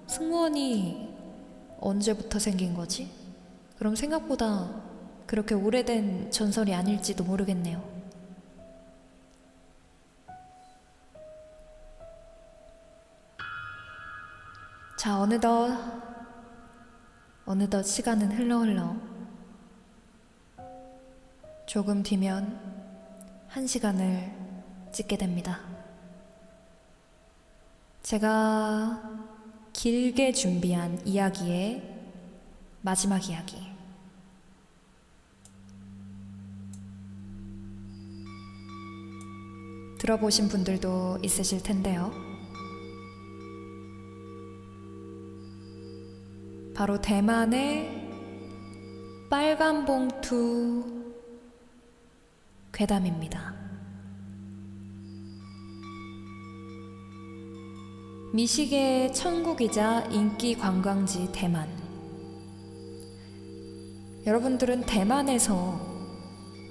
승무원이 언제부터 생긴 거지? 그럼 생각보다 그렇게 오래된 전설이 아닐지도 모르겠네요. 자, 어느덧 시간은 흘러 조금 뒤면 1시간을 찍게 됩니다. 제가 길게 준비한 이야기의 마지막 이야기. 들어보신 분들도 있으실 텐데요. 바로 대만의 빨간 봉투 괴담입니다. 미식의 천국이자 인기 관광지 대만. 여러분들은 대만에서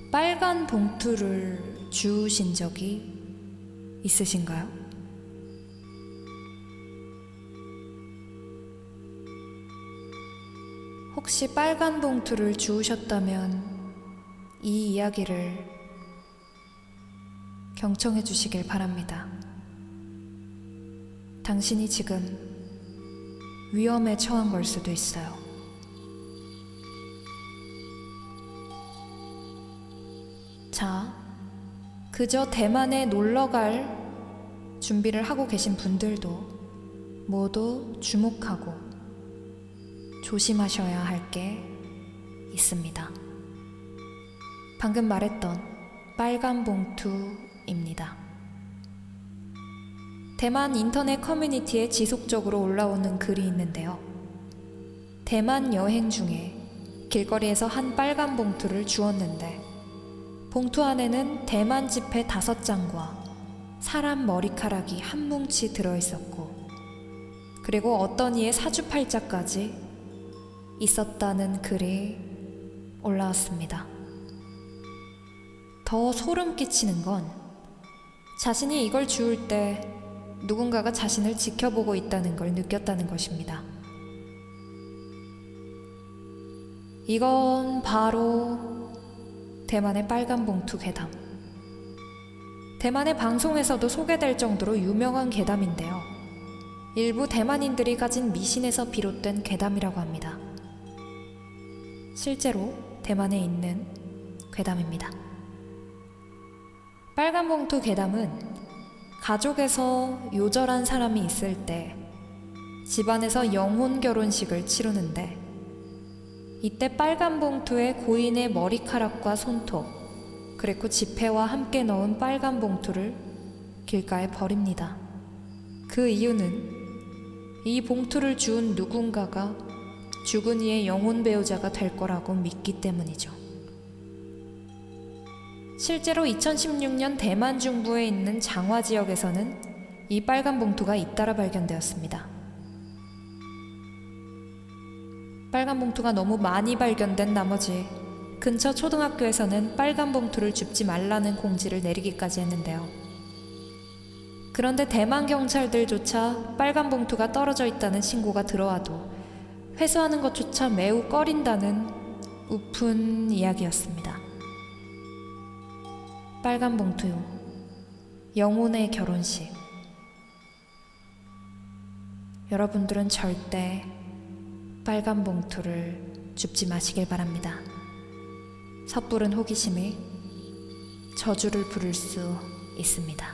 빨간 봉투를 주우신 적이 있으신가요? 혹시 빨간 봉투를 주우셨다면 이 이야기를 경청해 주시길 바랍니다. 당신이 지금 위험에 처한 걸 수도 있어요. 자, 그저 대만에 놀러갈 준비를 하고 계신 분들도 모두 주목하고 조심하셔야 할 게 있습니다. 방금 말했던 빨간 봉투입니다. 대만 인터넷 커뮤니티에 지속적으로 올라오는 글이 있는데요. 대만 여행 중에 길거리에서 한 빨간 봉투를 주웠는데 봉투 안에는 대만 지폐 5장과 사람 머리카락이 한 뭉치 들어있었고 그리고 어떤 이의 사주팔자까지 있었다는 글이 올라왔습니다. 더 소름 끼치는 건 자신이 이걸 주울 때 누군가가 자신을 지켜보고 있다는 걸 느꼈다는 것입니다. 이건 바로 대만의 빨간 봉투 괴담. 대만의 방송에서도 소개될 정도로 유명한 괴담인데요. 일부 대만인들이 가진 미신에서 비롯된 괴담이라고 합니다. 실제로 대만에 있는 괴담입니다. 빨간 봉투 괴담은 가족에서 요절한 사람이 있을 때 집안에서 영혼 결혼식을 치르는데 이때 빨간 봉투에 고인의 머리카락과 손톱 그리고 지폐와 함께 넣은 빨간 봉투를 길가에 버립니다. 그 이유는 이 봉투를 주운 누군가가 죽은 이의 영혼 배우자가 될 거라고 믿기 때문이죠. 실제로 2016년 대만 중부에 있는 장화 지역에서는 이 빨간 봉투가 잇따라 발견되었습니다. 빨간 봉투가 너무 많이 발견된 나머지 근처 초등학교에서는 빨간 봉투를 줍지 말라는 공지를 내리기까지 했는데요. 그런데 대만 경찰들조차 빨간 봉투가 떨어져 있다는 신고가 들어와도 회수하는 것조차 매우 꺼린다는 우픈 이야기였습니다. 빨간 봉투요. 영혼의 결혼식. 여러분들은 절대 빨간 봉투를 줍지 마시길 바랍니다. 섣부른 호기심이 저주를 부를 수 있습니다.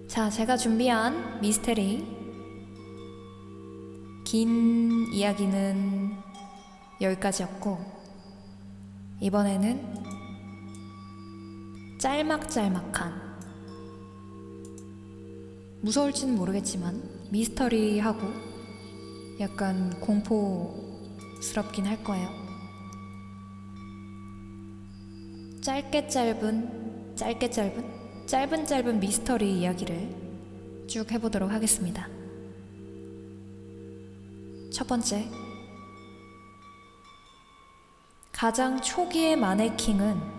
자, 제가 준비한 미스테리. 긴 이야기는 여기까지였고, 이번에는 짤막짤막한, 무서울지는 모르겠지만 미스터리하고 약간 공포스럽긴 할 거예요. 짧은 미스터리 이야기를 쭉 해보도록 하겠습니다. 첫 번째, 가장 초기의 마네킹은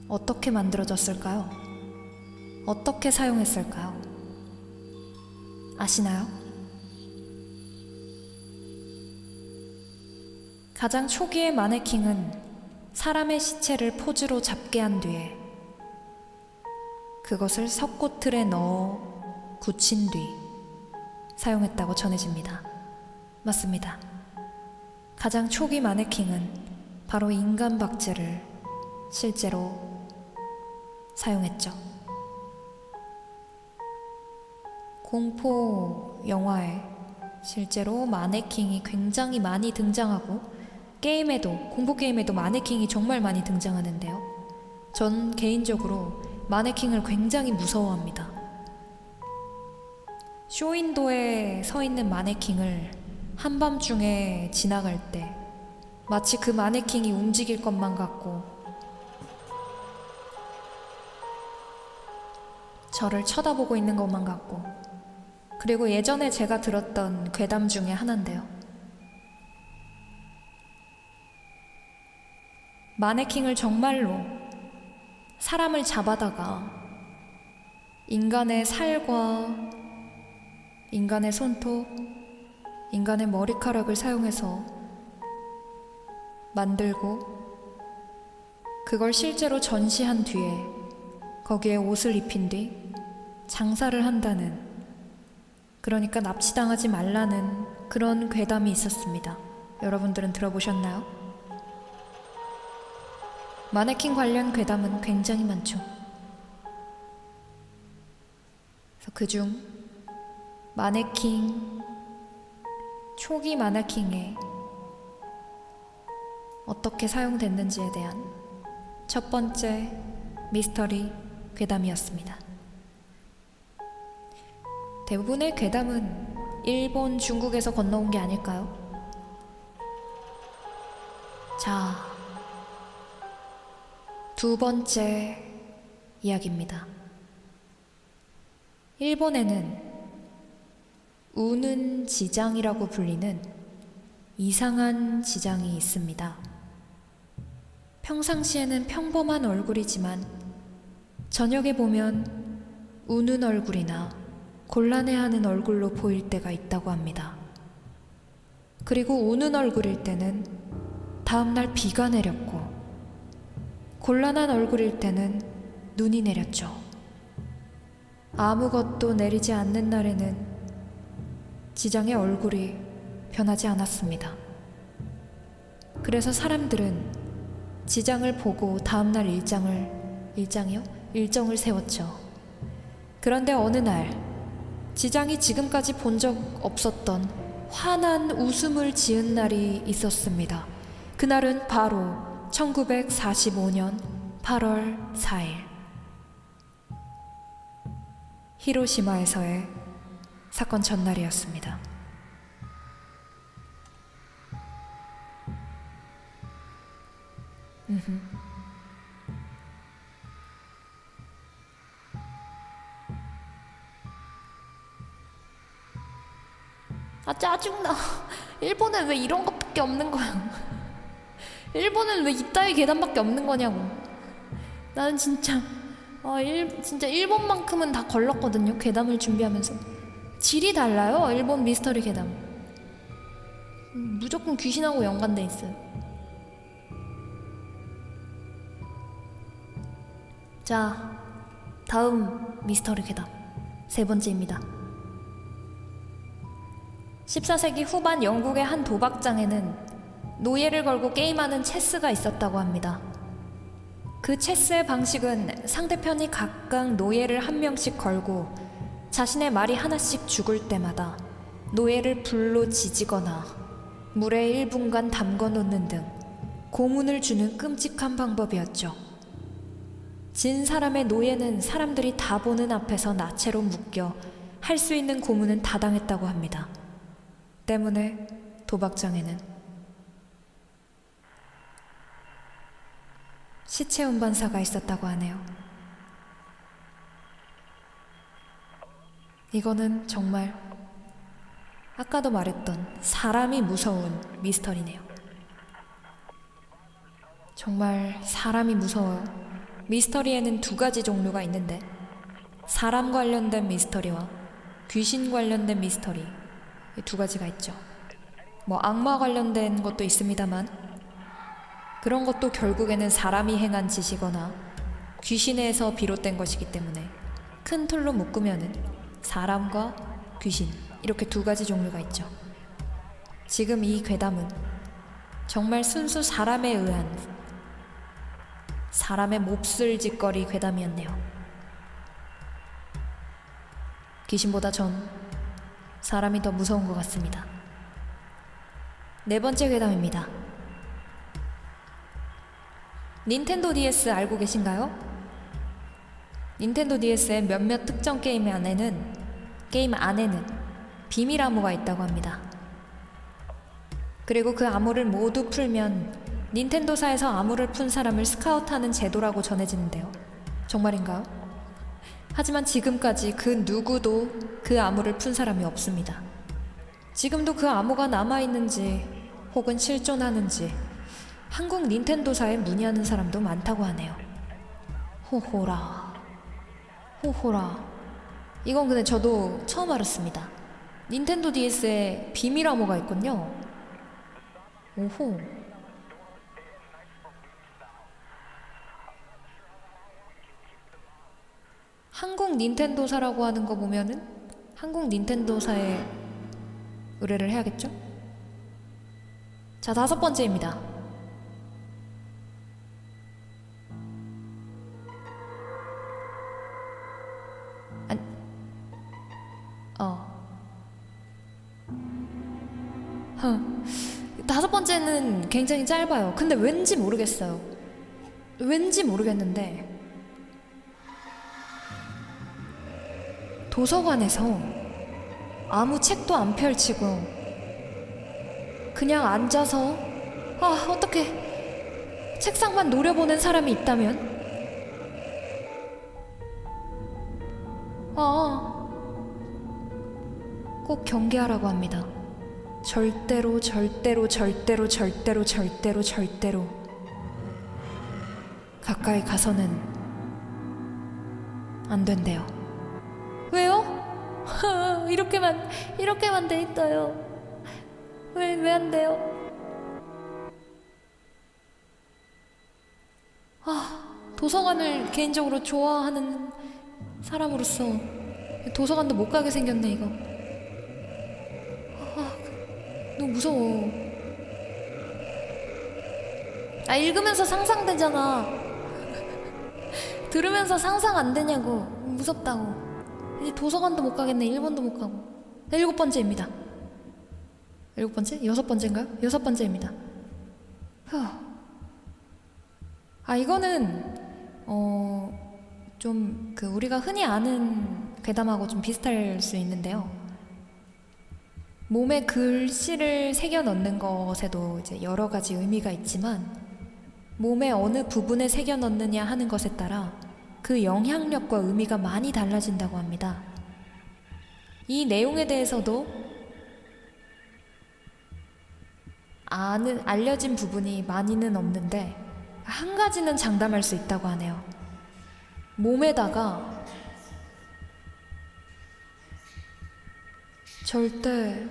어떻게 만들어졌을까요? 어떻게 사용했을까요? 아시나요? 가장 초기의 마네킹은 사람의 시체를 포즈로 잡게 한 뒤에 그것을 석고틀에 넣어 굳힌 뒤 사용했다고 전해집니다. 맞습니다. 가장 초기 마네킹은 바로 인간 박제를 실제로 사용했죠. 공포 영화에 실제로 마네킹이 굉장히 많이 등장하고 공포 게임에도 마네킹이 정말 많이 등장하는데요. 전 개인적으로 마네킹을 굉장히 무서워합니다. 쇼윈도에 서 있는 마네킹을 한밤중에 지나갈 때 마치 그 마네킹이 움직일 것만 같고 저를 쳐다보고 있는 것만 같고, 그리고 예전에 제가 들었던 괴담 중에 하나인데요. 마네킹을 정말로 사람을 잡아다가 인간의 살과 인간의 손톱, 인간의 머리카락을 사용해서 만들고 그걸 실제로 전시한 뒤에 거기에 옷을 입힌 뒤 장사를 한다는, 그러니까 납치당하지 말라는 그런 괴담이 있었습니다. 여러분들은 들어보셨나요? 마네킹 관련 괴담은 굉장히 많죠. 그래서 그중 초기 마네킹에 어떻게 사용됐는지에 대한 첫 번째 미스터리 괴담이었습니다. 대부분의 괴담은 일본, 중국에서 건너온 게 아닐까요? 자, 두 번째 이야기입니다. 일본에는 우는 지장이라고 불리는 이상한 지장이 있습니다. 평상시에는 평범한 얼굴이지만 저녁에 보면 우는 얼굴이나 곤란해하는 얼굴로 보일 때가 있다고 합니다. 그리고 우는 얼굴일 때는 다음날 비가 내렸고, 곤란한 얼굴일 때는 눈이 내렸죠. 아무것도 내리지 않는 날에는 지장의 얼굴이 변하지 않았습니다. 그래서 사람들은 지장을 보고 다음날 일정을 세웠죠. 그런데 어느 날 지장이 지금까지 본 적 없었던 환한 웃음을 지은 날이 있었습니다. 그날은 바로 1945년 8월 4일 히로시마에서의 사건 전날이었습니다. 아 짜증나. 일본엔 왜 이런 것밖에 없는 거야? 일본은 왜 이따위 계단밖에 없는 거냐고. 나는 진짜 진짜 일본만큼은 다 걸렀거든요. 괴담을 준비하면서 질이 달라요. 일본 미스터리 괴담 무조건 귀신하고 연관돼 있어요. 자, 다음 미스터리 괴담 세 번째입니다. 14세기 후반 영국의 한 도박장에는 노예를 걸고 게임하는 체스가 있었다고 합니다. 그 체스의 방식은 상대편이 각각 노예를 한 명씩 걸고 자신의 말이 하나씩 죽을 때마다 노예를 불로 지지거나 물에 1분간 담궈 놓는 등 고문을 주는 끔찍한 방법이었죠. 진 사람의 노예는 사람들이 다 보는 앞에서 나체로 묶여 할 수 있는 고문은 다 당했다고 합니다. 때문에 도박장에는 시체 운반사가 있었다고 하네요. 이거는 정말 아까도 말했던 사람이 무서운 미스터리네요. 정말 사람이 무서워요. 미스터리에는 두 가지 종류가 있는데 사람 관련된 미스터리와 귀신 관련된 미스터리 이 두 가지가 있죠. 뭐 악마 관련된 것도 있습니다만 그런 것도 결국에는 사람이 행한 짓이거나 귀신에서 비롯된 것이기 때문에 큰 틀로 묶으면은 사람과 귀신 이렇게 두 가지 종류가 있죠. 지금 이 괴담은 정말 순수 사람에 의한 사람의 몹쓸 짓거리 괴담이었네요. 귀신보다 전 사람이 더 무서운 것 같습니다. 네 번째 괴담입니다. 닌텐도 DS 알고 계신가요? 닌텐도 DS의 몇몇 특정 게임 안에는 비밀 암호가 있다고 합니다. 그리고 그 암호를 모두 풀면 닌텐도사에서 암호를 푼 사람을 스카우트하는 제도라고 전해지는데요. 정말인가요? 하지만 지금까지 그 누구도 그 암호를 푼 사람이 없습니다. 지금도 그 암호가 남아있는지 혹은 실존하는지 한국 닌텐도사에 문의하는 사람도 많다고 하네요. 호호라. 이건 근데 저도 처음 알았습니다. 닌텐도 DS에 비밀 암호가 있군요. 오호. 한국 닌텐도사라고 하는 거 보면은 한국 닌텐도사에 의뢰를 해야겠죠? 자, 다섯 번째입니다. 다섯 번째는 굉장히 짧아요. 근데 왠지 모르겠어요. 왠지 모르겠는데 도서관에서 아무 책도 안 펼치고 그냥 앉아서 어떡해 책상만 노려보는 사람이 있다면 꼭 경계하라고 합니다. 절대로 가까이 가서는 안 된대요. 왜요? 이렇게만 돼 있어요. 왜 안 돼요? 도서관을 개인적으로 좋아하는 사람으로서 도서관도 못 가게 생겼네 이거. 너무 무서워. 읽으면서 상상되잖아. 들으면서 상상 안 되냐고. 무섭다고. 이제 도서관도 못 가겠네. 일본도 못 가고. 일곱 번째입니다. 일곱 번째? 여섯 번째인가요? 여섯 번째입니다. 이거는 좀 우리가 흔히 아는 괴담하고 좀 비슷할 수 있는데요. 몸에 글씨를 새겨 넣는 것에도 이제 여러 가지 의미가 있지만 몸의 어느 부분에 새겨 넣느냐 하는 것에 따라 그 영향력과 의미가 많이 달라진다고 합니다. 이 내용에 대해서도 알려진 부분이 많이는 없는데 한 가지는 장담할 수 있다고 하네요. 몸에다가 절대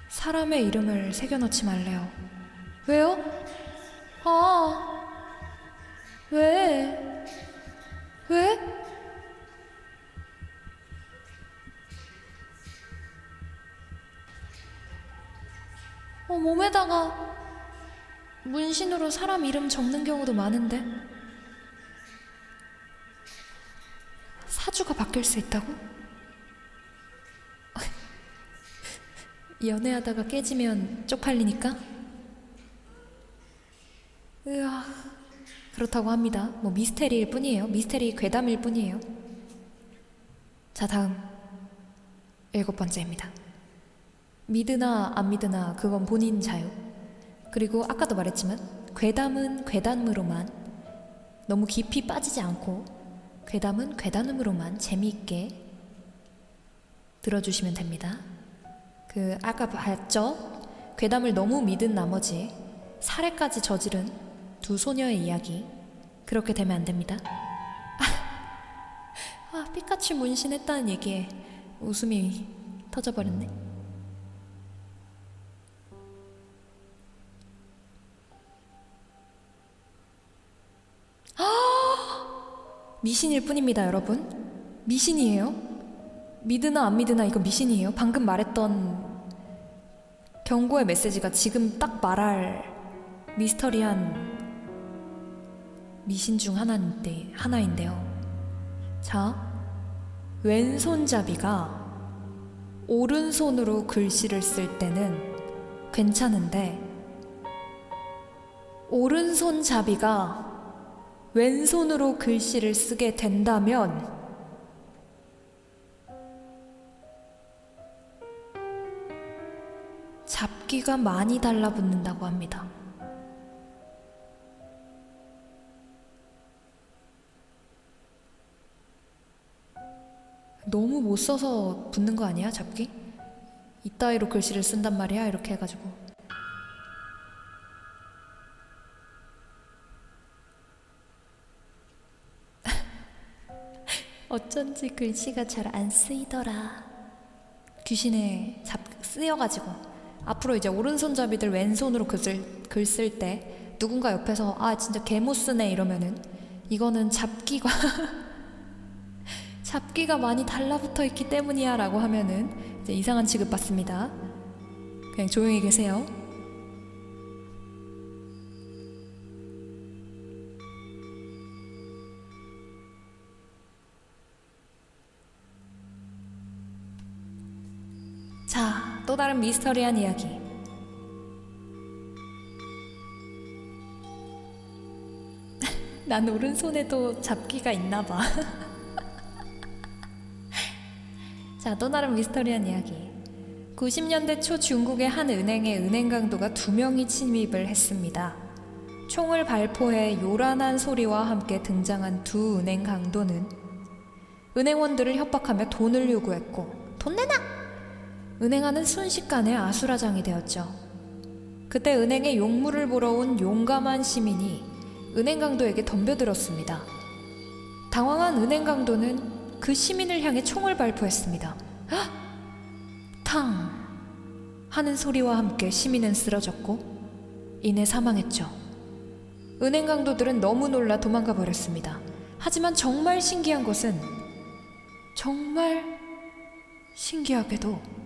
사람의 이름을 새겨넣지 말래요. 왜요? 왜? 왜? 몸에다가 문신으로 사람 이름 적는 경우도 많은데 사주가 바뀔 수 있다고? 연애하다가 깨지면 쪽팔리니까? 으아, 그렇다고 합니다. 뭐 미스테리일 뿐이에요. 미스테리 괴담일 뿐이에요. 자, 다음 7번째입니다. 믿으나 안 믿으나 그건 본인 자유. 그리고 아까도 말했지만 괴담은 괴담으로만, 너무 깊이 빠지지 않고 괴담은 괴담으로만 재미있게 들어주시면 됩니다. 아까 봤죠? 괴담을 너무 믿은 나머지 살해까지 저지른 두 소녀의 이야기. 그렇게 되면 안 됩니다. 피카츄 문신했다는 얘기에 웃음이 터져버렸네. 미신일 뿐입니다, 여러분. 미신이에요. 믿으나 안 믿으나 이거 미신이에요. 방금 말했던 경고의 메시지가 지금 딱 말할 미스터리한 미신 중 하나인데요. 자, 왼손잡이가 오른손으로 글씨를 쓸 때는 괜찮은데 오른손잡이가 왼손으로 글씨를 쓰게 된다면 잡기가 많이 달라붙는다고 합니다. 너무 못 써서 붙는 거 아니야, 잡기? 이따위로 글씨를 쓴단 말이야, 이렇게 해가지고. 어쩐지 글씨가 잘 안 쓰이더라. 귀신에 쓰여가지고 앞으로 이제 오른손잡이들 왼손으로 글 쓸 때 누군가 옆에서 진짜 개 못 쓰네 이러면은 이거는 잡기가 잡기가 많이 달라붙어 있기 때문이야 라고 하면은 이제 이상한 취급 받습니다. 그냥 조용히 계세요. 자, 또 다른 미스터리한 이야기. 난 오른손에도 잡기가 있나 봐. 자, 또 다른 미스터리한 이야기. 90년대 초 중국의 한 은행에 은행 강도가 2명이 침입을 했습니다. 총을 발포해 요란한 소리와 함께 등장한 두 은행 강도는 은행원들을 협박하며 돈을 요구했고 돈 내놔! 은행안은 순식간에 아수라장이 되었죠. 그때 은행에 용물을 보러 온 용감한 시민이 은행 강도에게 덤벼들었습니다. 당황한 은행 강도는 그 시민을 향해 총을 발포했습니다. 탕! 하는 소리와 함께 시민은 쓰러졌고 이내 사망했죠. 은행 강도들은 너무 놀라 도망가 버렸습니다. 하지만 정말 신기한 것은 정말 신기하게도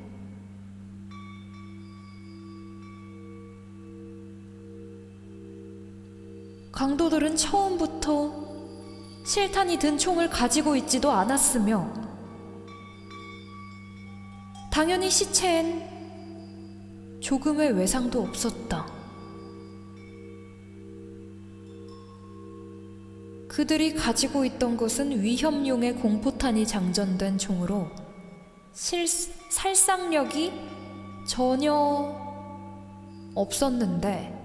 강도들은 처음부터 실탄이 든 총을 가지고 있지도 않았으며 당연히 시체엔 조금의 외상도 없었다. 그들이 가지고 있던 것은 위협용의 공포탄이 장전된 총으로 살상력이 전혀 없었는데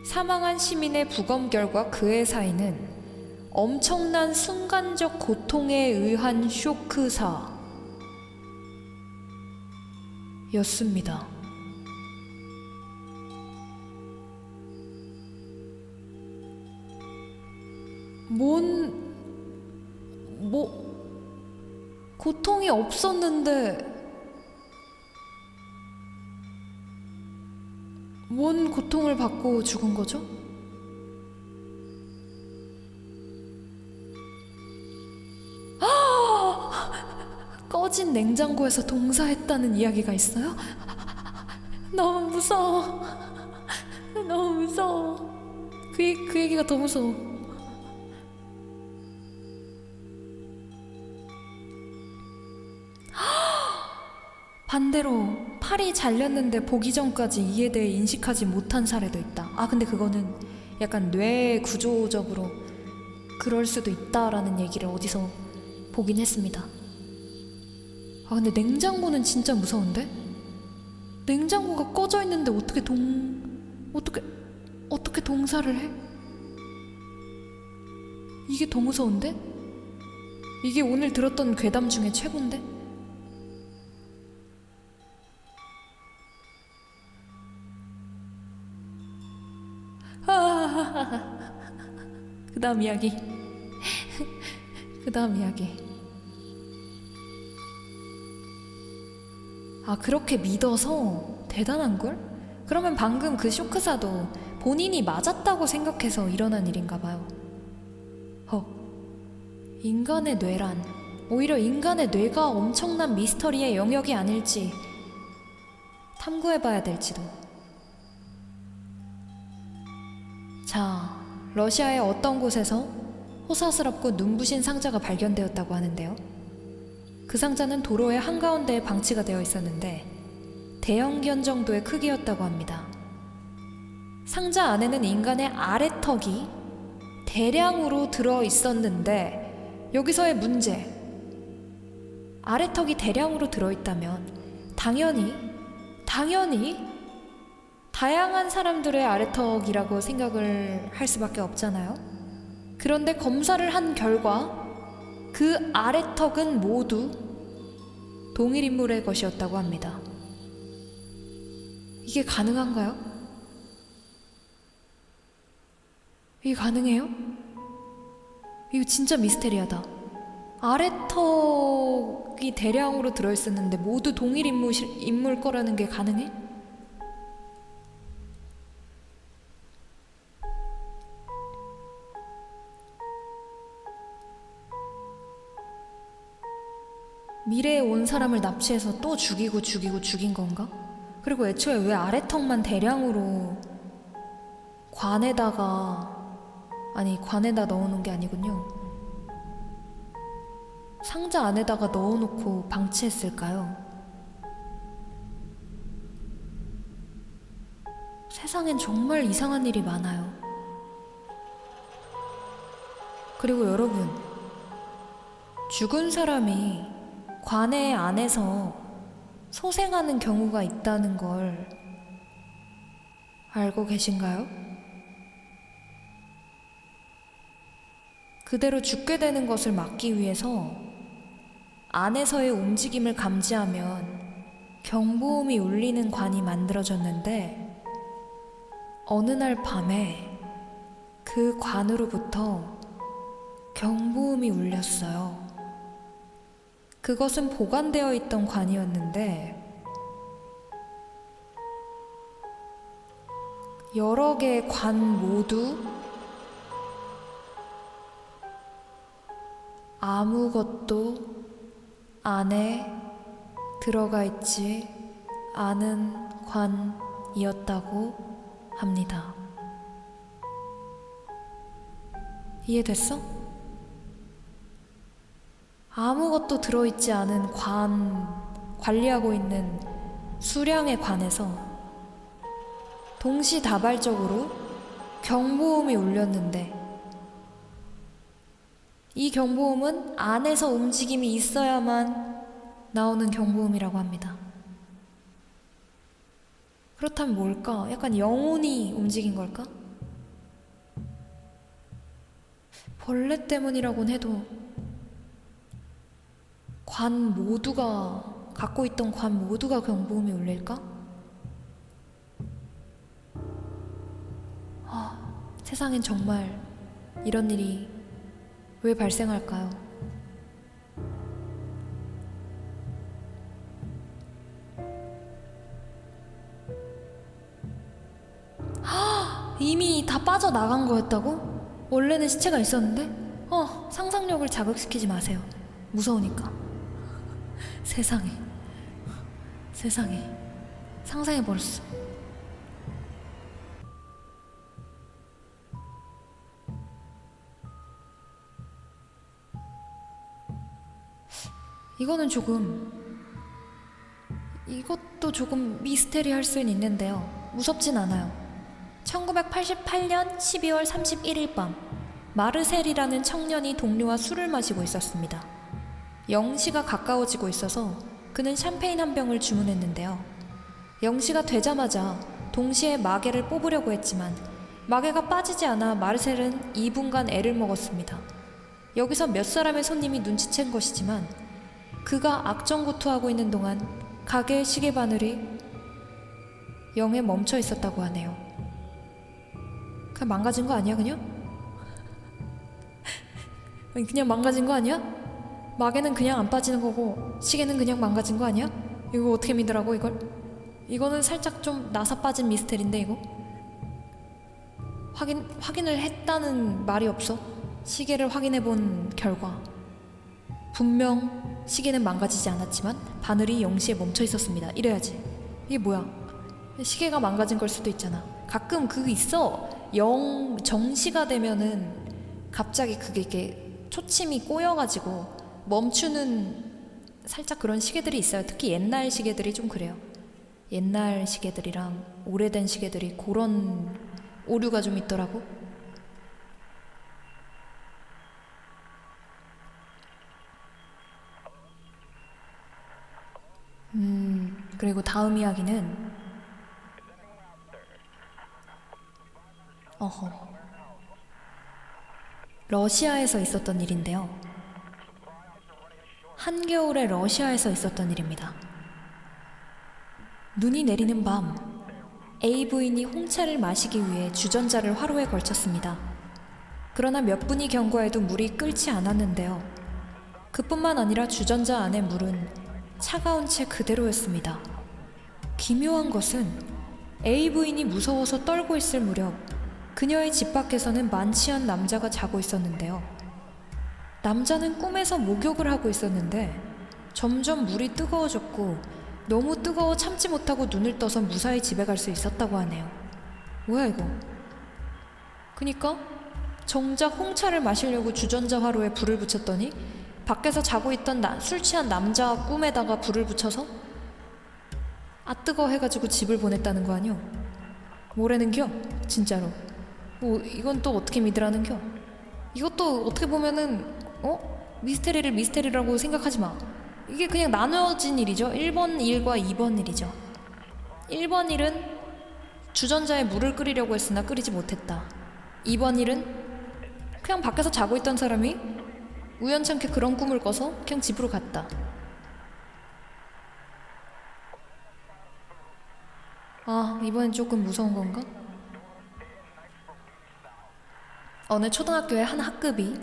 사망한 시민의 부검 결과 그의 사인은 엄청난 순간적 고통에 의한 쇼크사 였습니다. 고통이 없었는데, 뭔 고통을 받고 죽은 거죠? 꺼진 냉장고에서 동사했다는 이야기가 있어요? 너무 무서워. 너무 무서워. 그 얘기가 더 무서워. 반대로 팔이 잘렸는데 보기 전까지 이에 대해 인식하지 못한 사례도 있다. 근데 그거는 약간 뇌 구조적으로 그럴 수도 있다라는 얘기를 어디서 보긴 했습니다. 근데 냉장고는 진짜 무서운데? 냉장고가 꺼져 있는데 어떻게 동사를 해? 이게 더 무서운데? 이게 오늘 들었던 괴담 중에 최고인데? 그 다음 이야기. 그렇게 믿어서 대단한걸? 그러면 방금 그 쇼크사도 본인이 맞았다고 생각해서 일어난 일인가 봐요. 인간의 뇌란 오히려 인간의 뇌가 엄청난 미스터리의 영역이 아닐지 탐구해봐야 될지도. 자, 러시아의 어떤 곳에서 호사스럽고 눈부신 상자가 발견되었다고 하는데요. 그 상자는 도로의 한가운데에 방치가 되어 있었는데 대형견 정도의 크기였다고 합니다. 상자 안에는 인간의 아래턱이 대량으로 들어 있었는데 여기서의 문제. 아래턱이 대량으로 들어있다면 당연히 다양한 사람들의 아래턱이라고 생각을 할 수밖에 없잖아요. 그런데 검사를 한 결과 그 아래턱은 모두 동일 인물의 것이었다고 합니다. 이게 가능한가요? 이게 가능해요? 이거 진짜 미스테리하다. 아래턱이 대량으로 들어있었는데 모두 동일 인물 거라는 게 가능해? 미래에 온 사람을 납치해서 또 죽이고 죽인 건가? 그리고 애초에 왜 아래턱만 대량으로 관에다 넣어놓은 게 아니군요. 상자 안에다가 넣어놓고 방치했을까요? 세상엔 정말 이상한 일이 많아요. 그리고 여러분, 죽은 사람이 관에 안에서 소생하는 경우가 있다는 걸 알고 계신가요? 그대로 죽게 되는 것을 막기 위해서 안에서의 움직임을 감지하면 경보음이 울리는 관이 만들어졌는데 어느 날 밤에 그 관으로부터 경보음이 울렸어요. 그것은 보관되어 있던 관이었는데 여러 개의 관 모두 아무것도 안에 들어가 있지 않은 관이었다고 합니다. 이해됐어? 아무것도 들어있지 않은 관리하고 있는 수량의 관에서 동시다발적으로 경보음이 울렸는데 이 경보음은 안에서 움직임이 있어야만 나오는 경보음이라고 합니다. 그렇다면 뭘까? 약간 영혼이 움직인 걸까? 벌레 때문이라곤 해도 갖고 있던 관 모두가 경보음이 울릴까? 세상엔 정말 이런 일이 왜 발생할까요? 이미 다 빠져나간 거였다고? 원래는 시체가 있었는데? 상상력을 자극시키지 마세요. 무서우니까. 세상에 상상해버렸어. 이것도 조금 미스테리할 수는 있는데요. 무섭진 않아요. 1988년 12월 31일 밤, 마르셀이라는 청년이 동료와 술을 마시고 있었습니다. 0시가 가까워지고 있어서 그는 샴페인 한 병을 주문했는데요. 0시가 되자마자 동시에 마개를 뽑으려고 했지만 마개가 빠지지 않아 마르셀은 2분간 애를 먹었습니다. 여기서 몇 사람의 손님이 눈치챈 것이지만 그가 악정고투하고 있는 동안 가게의 시계 바늘이 0에 멈춰 있었다고 하네요. 그냥 망가진 거 아니야 그냥? 그냥 망가진 거 아니야? 마개는 그냥 안 빠지는 거고 시계는 그냥 망가진 거 아니야? 이거 어떻게 믿으라고 이걸? 이거는 살짝 좀 나사 빠진 미스테리인데 이거? 확인을 했다는 말이 없어. 시계를 확인해 본 결과 분명 시계는 망가지지 않았지만 바늘이 0시에 멈춰 있었습니다. 이래야지. 이게 뭐야? 시계가 망가진 걸 수도 있잖아. 가끔 그거 있어. 정시가 되면은 갑자기 그게 이렇게 초침이 꼬여가지고 멈추는 살짝 그런 시계들이 있어요. 특히 옛날 시계들이 좀 그래요. 옛날 시계들이랑 오래된 시계들이 그런 오류가 좀 있더라고. 그리고 다음 이야기는 러시아에서 있었던 일인데요. 한겨울에 러시아에서 있었던 일입니다. 눈이 내리는 밤, A 부인이 홍차를 마시기 위해 주전자를 화로에 걸쳤습니다. 그러나 몇 분이 경과해도 물이 끓지 않았는데요. 그뿐만 아니라 주전자 안의 물은 차가운 채 그대로였습니다. 기묘한 것은 A 부인이 무서워서 떨고 있을 무렵 그녀의 집 밖에서는 만취한 남자가 자고 있었는데요. 남자는 꿈에서 목욕을 하고 있었는데 점점 물이 뜨거워졌고 너무 뜨거워 참지 못하고 눈을 떠서 무사히 집에 갈 수 있었다고 하네요. 뭐야 이거? 그니까 정작 홍차를 마시려고 주전자 화로에 불을 붙였더니 밖에서 자고 있던 술 취한 남자 꿈에다가 불을 붙여서 뜨거워 해가지고 집을 보냈다는 거 아니오? 뭐라는겨? 진짜로. 이건 또 어떻게 믿으라는겨? 이것도 어떻게 보면은 미스테리를 미스테리라고 생각하지 마. 이게 그냥 나누어진 일이죠. 1번 일과 2번 일이죠. 1번 일은 주전자에 물을 끓이려고 했으나 끓이지 못했다. 2번 일은 그냥 밖에서 자고 있던 사람이 우연찮게 그런 꿈을 꿔서 그냥 집으로 갔다. 이번엔 조금 무서운 건가? 어느 초등학교의 한 학급이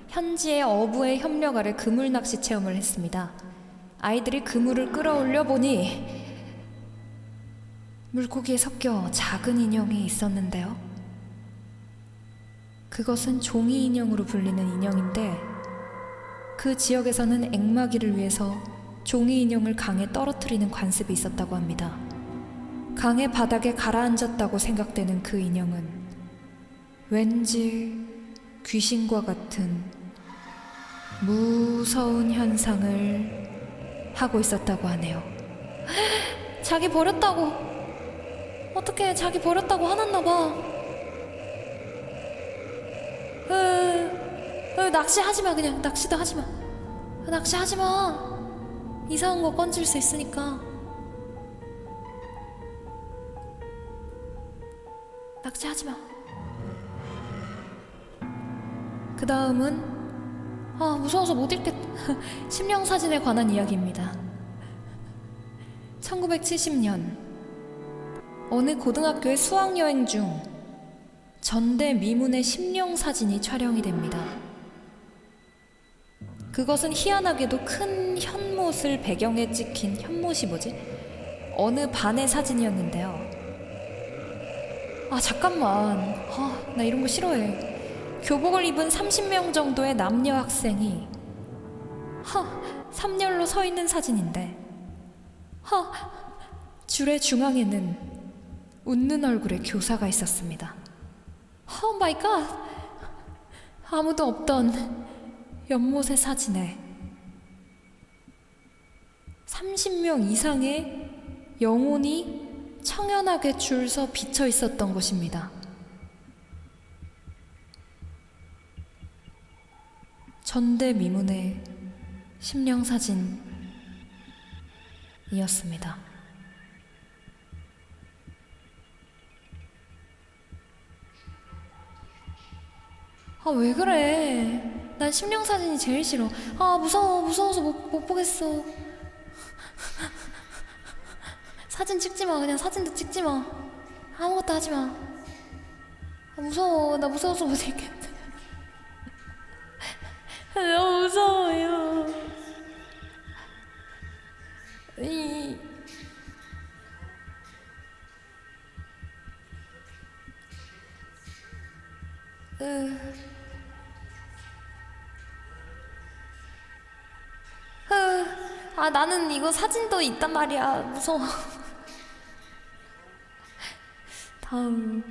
현지의 어부의 협력 아래 그물 낚시 체험을 했습니다. 아이들이 그물을 끌어올려 보니 물고기에 섞여 작은 인형이 있었는데요. 그것은 종이 인형으로 불리는 인형인데 그 지역에서는 앵마기를 위해서 종이 인형을 강에 떨어뜨리는 관습이 있었다고 합니다. 강의 바닥에 가라앉았다고 생각되는 그 인형은 왠지 귀신과 같은 무서운 현상을 하고 있었다고 하네요. 자기 버렸다고. 어떡해, 자기 버렸다고 화났나봐. 낚시하지마. 그냥 낚시도 하지마. 낚시하지마. 이상한 거 건질 수 있으니까. 낚시하지마. 그 다음은 무서워서 못 읽겠... 심령사진에 관한 이야기입니다. 1970년 어느 고등학교의 수학여행 중 전대미문의 심령사진이 촬영이 됩니다. 그것은 희한하게도 큰 현못을 배경에 찍힌 현못이 뭐지? 어느 반의 사진이었는데요. 잠깐만. 나 이런 거 싫어해. 교복을 입은 30명 정도의 남녀 학생이 삼열로 서 있는 사진인데 줄의 중앙에는 웃는 얼굴의 교사가 있었습니다. 오 마이 갓! 아무도 없던 연못의 사진에 30명 이상의 영혼이 청연하게 줄 서 비쳐 있었던 것입니다. 전대미문의 심령사진이었습니다. 왜 그래? 난 심령사진이 제일 싫어. 무서워서 못 보겠어. 사진 찍지 마. 그냥 사진도 찍지 마. 아무것도 하지 마. 무서워. 나 무서워서 못 읽겠다. 너무 무서워요. 나는 이거 사진도 있단 말이야. 무서워. 다음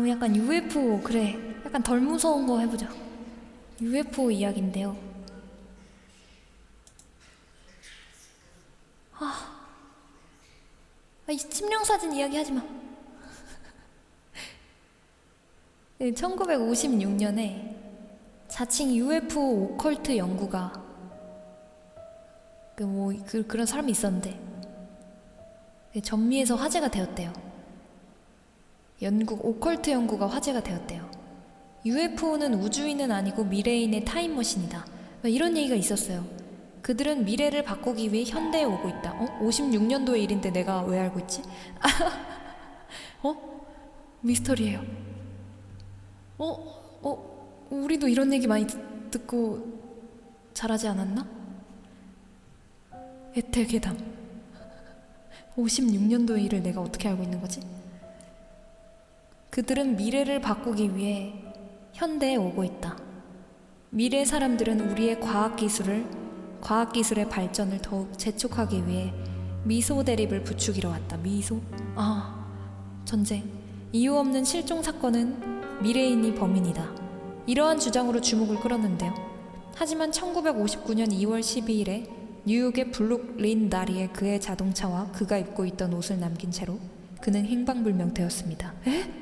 약간 UFO. 그래, 약간 덜 무서운 거 해보자. UFO 이야기인데요. 이 심령사진 이야기 하지 마. 1956년에 자칭 UFO 오컬트 연구가 그런 사람이 있었는데 전미에서 화제가 되었대요. 오컬트 연구가 화제가 되었대요. UFO는 우주인은 아니고 미래인의 타임머신이다. 이런 얘기가 있었어요. 그들은 미래를 바꾸기 위해 현대에 오고 있다. 56년도의 일인데 내가 왜 알고 있지? 미스터리예요. 우리도 이런 얘기 많이 듣고 자라지 않았나? 에텔괴담. 56년도의 일을 내가 어떻게 알고 있는 거지? 그들은 미래를 바꾸기 위해 현대에 오고 있다. 미래 사람들은 우리의 과학기술의 발전을 더욱 재촉하기 위해 미소 대립을 부추기러 왔다. 미소? 전쟁. 이유 없는 실종 사건은 미래인이 범인이다. 이러한 주장으로 주목을 끌었는데요. 하지만 1959년 2월 12일에 뉴욕의 블루린 다리에 그의 자동차와 그가 입고 있던 옷을 남긴 채로 그는 행방불명되었습니다. 에?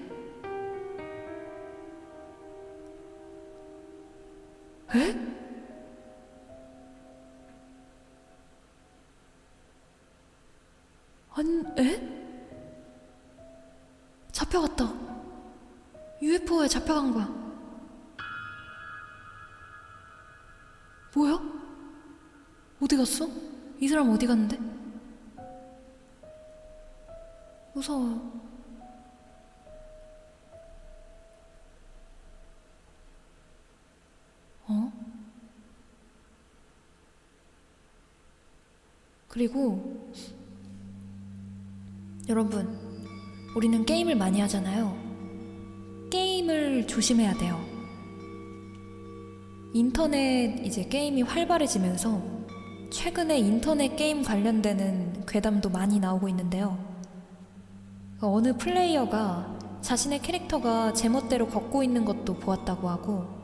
잡혀갔다. UFO에 잡혀간 거야. 뭐야? 어디 갔어? 이 사람 어디 갔는데? 무서워요. 그리고 여러분, 우리는 게임을 많이 하잖아요. 게임을 조심해야 돼요. 인터넷 게임이 활발해지면서 최근에 인터넷 게임 관련되는 괴담도 많이 나오고 있는데요. 어느 플레이어가 자신의 캐릭터가 제멋대로 걷고 있는 것도 보았다고 하고,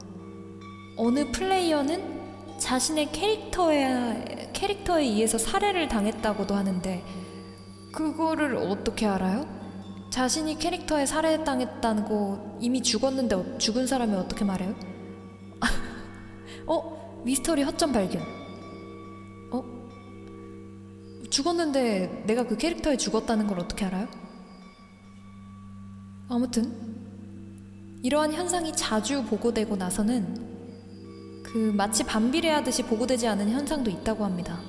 어느 플레이어는 자신의 캐릭터에 의해서 살해를 당했다고도 하는데, 그거를 어떻게 알아요? 자신이 캐릭터에 살해당했다고 이미 죽었는데 죽은 사람이 어떻게 말해요? 미스터리 허점 발견. 죽었는데 내가 그 캐릭터에 죽었다는 걸 어떻게 알아요? 아무튼 이러한 현상이 자주 보고되고 나서는 마치 반비례하듯이 보고되지 않은 현상도 있다고 합니다.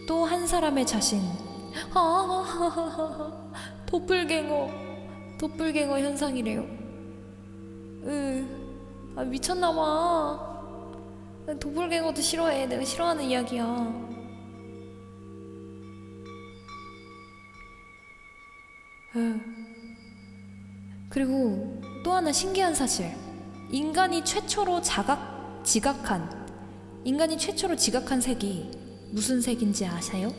또 한 사람의 자신, 도플갱어 현상이래요. 미쳤나봐. 도플갱어도 싫어해. 내가 싫어하는 이야기야. 그리고 또 하나 신기한 사실. 인간이 최초로 지각한 색이 무슨 색인지 아세요?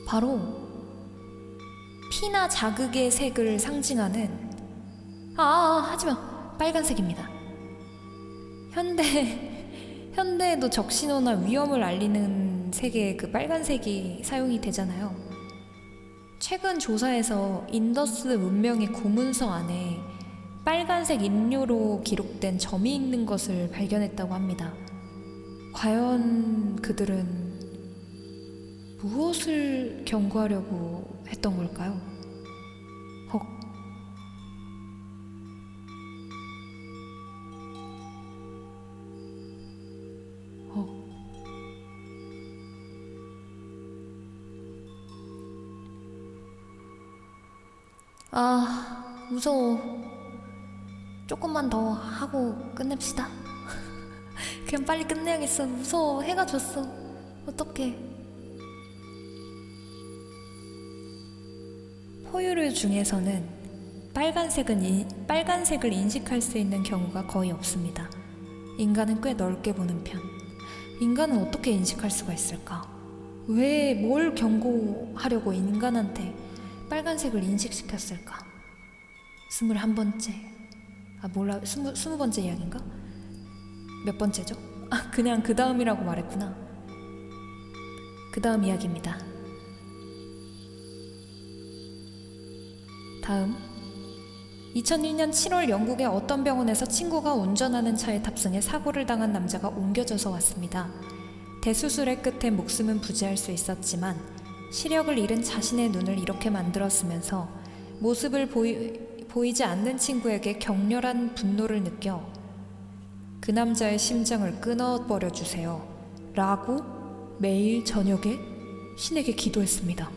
바로 피나 자극의 색을 상징하는 하지마, 빨간색입니다. 현대에도 적신호나 위험을 알리는 색의 그 빨간색이 사용이 되잖아요. 최근 조사에서 인더스 문명의 고문서 안에 빨간색 인료로 기록된 점이 있는 것을 발견했다고 합니다. 과연 그들은 무엇을 경고하려고 했던 걸까요? 무서워. 조금만 더 하고 끝냅시다. 그냥 빨리 끝내야겠어. 무서워. 해가 졌어. 어떡해. 포유류 중에서는 빨간색을 인식할 수 있는 경우가 거의 없습니다. 인간은 꽤 넓게 보는 편. 인간은 어떻게 인식할 수가 있을까? 왜 뭘 경고하려고 인간한테 빨간색을 인식시켰을까? 21번째. 20번째 이야기인가? 몇 번째죠? 그냥 그 다음이라고 말했구나. 그 다음 이야기입니다. 다음. 2001년 7월 영국의 어떤 병원에서 친구가 운전하는 차에 탑승해 사고를 당한 남자가 옮겨져서 왔습니다. 대수술의 끝에 목숨은 부지할 수 있었지만 시력을 잃은 자신의 눈을 이렇게 만들었으면서 모습을 보이지 않는 친구에게 격렬한 분노를 느껴 그 남자의 심장을 끊어버려 주세요 라고 매일 저녁에 신에게 기도했습니다.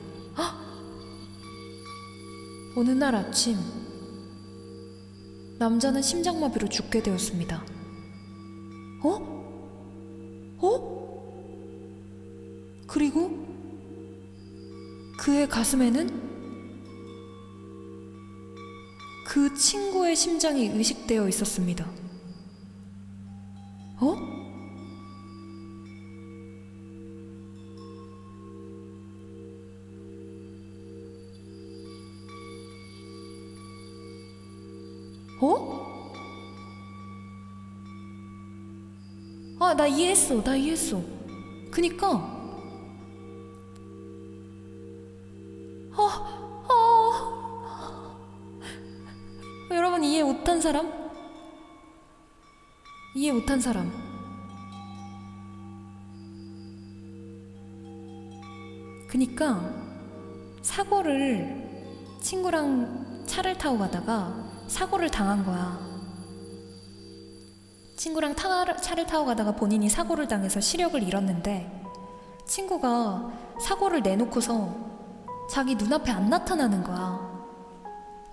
어느 날 아침 남자는 심장마비로 죽게 되었습니다. 그리고 그의 가슴에는 그 친구의 심장이 의식되어 있었습니다. 나 이해했어. 그니까 여러분 이해 못한 사람? 그니까 친구랑 차를 타고 가다가 사고를 당한 거야. 친구랑 차를 타고 가다가 본인이 사고를 당해서 시력을 잃었는데 친구가 사고를 내놓고서 자기 눈앞에 안 나타나는 거야.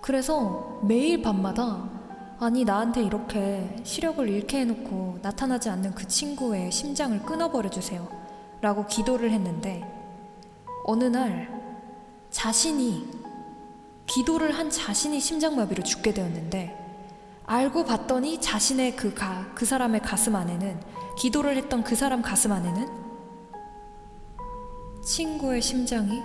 그래서 매일 밤마다 나한테 이렇게 시력을 잃게 해놓고 나타나지 않는 그 친구의 심장을 끊어버려 주세요 라고 기도를 했는데 어느 날 기도를 한 자신이 심장마비로 죽게 되었는데 알고 봤더니 자신의 그 사람의 가슴 안에는 기도를 했던 그 사람 가슴 안에는 친구의 심장이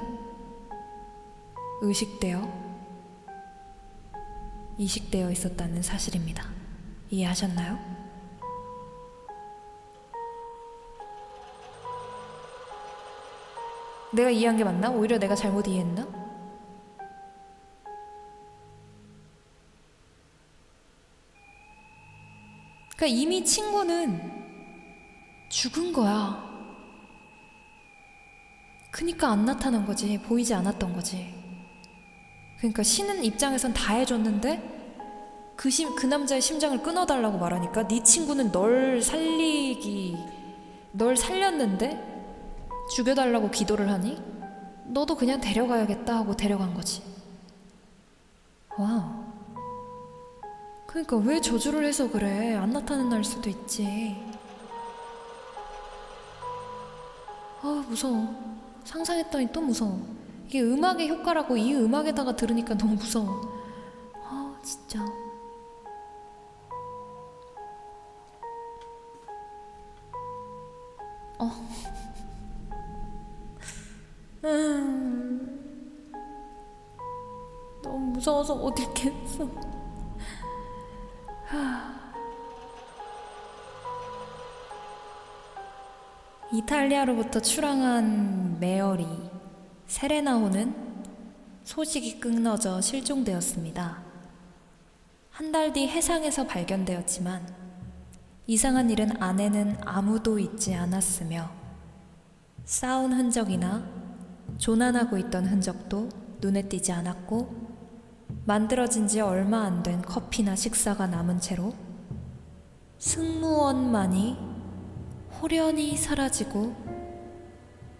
이식되어 있었다는 사실입니다. 이해하셨나요? 내가 이해한 게 맞나? 오히려 내가 잘못 이해했나? 그러니까 이미 친구는 죽은 거야. 그니까 안 나타난 거지. 보이지 않았던 거지. 그러니까 신은 입장에선 다 해줬는데 그 남자의 심장을 끊어달라고 말하니까 네 친구는 널 살렸는데 죽여달라고 기도를 하니 너도 그냥 데려가야겠다 하고 데려간 거지. 와우. 그러니까 왜 저주를 해서 그래? 안 나타날 수도 있지. 아, 무서워. 상상했더니 또 무서워. 이게 음악의 효과라고 이 음악에다가 들으니까 너무 무서워. 아, 진짜. 너무 무서워서 못 읽겠어. 이탈리아로부터 출항한 메어리 세레나호는 소식이 끊어져 실종되었습니다. 한 달 뒤 해상에서 발견되었지만 이상한 일은 안에는 아무도 있지 않았으며 싸운 흔적이나 조난하고 있던 흔적도 눈에 띄지 않았고 만들어진 지 얼마 안 된 커피나 식사가 남은 채로 승무원만이 호련히 사라지고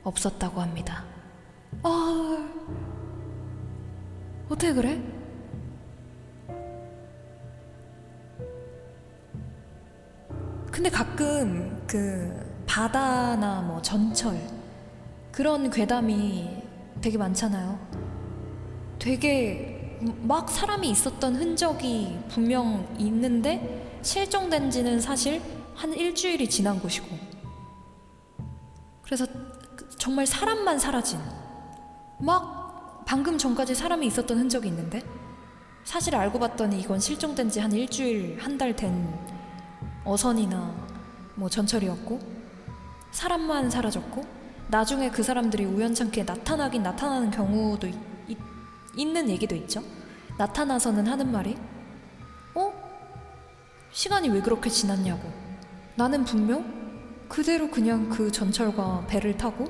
없었다고 합니다. 어떻게 그래? 근데 가끔 그 바다나 뭐 전철 그런 괴담이 되게 많잖아요. 되게 막 사람이 있었던 흔적이 분명 있는데 실종된 지는 사실 한 일주일이 지난 곳이고, 그래서 정말 사람만 사라진, 막 방금 전까지 사람이 있었던 흔적이 있는데 사실 알고 봤더니 이건 실종된 지 한 일주일, 한 달 된 어선이나 뭐 전철이었고 사람만 사라졌고 나중에 그 사람들이 우연찮게 나타나는 경우도 있는 얘기도 있죠. 나타나서는 하는 말이 시간이 왜 그렇게 지났냐고. 나는 분명 그대로 그냥 그 전철과 배를 타고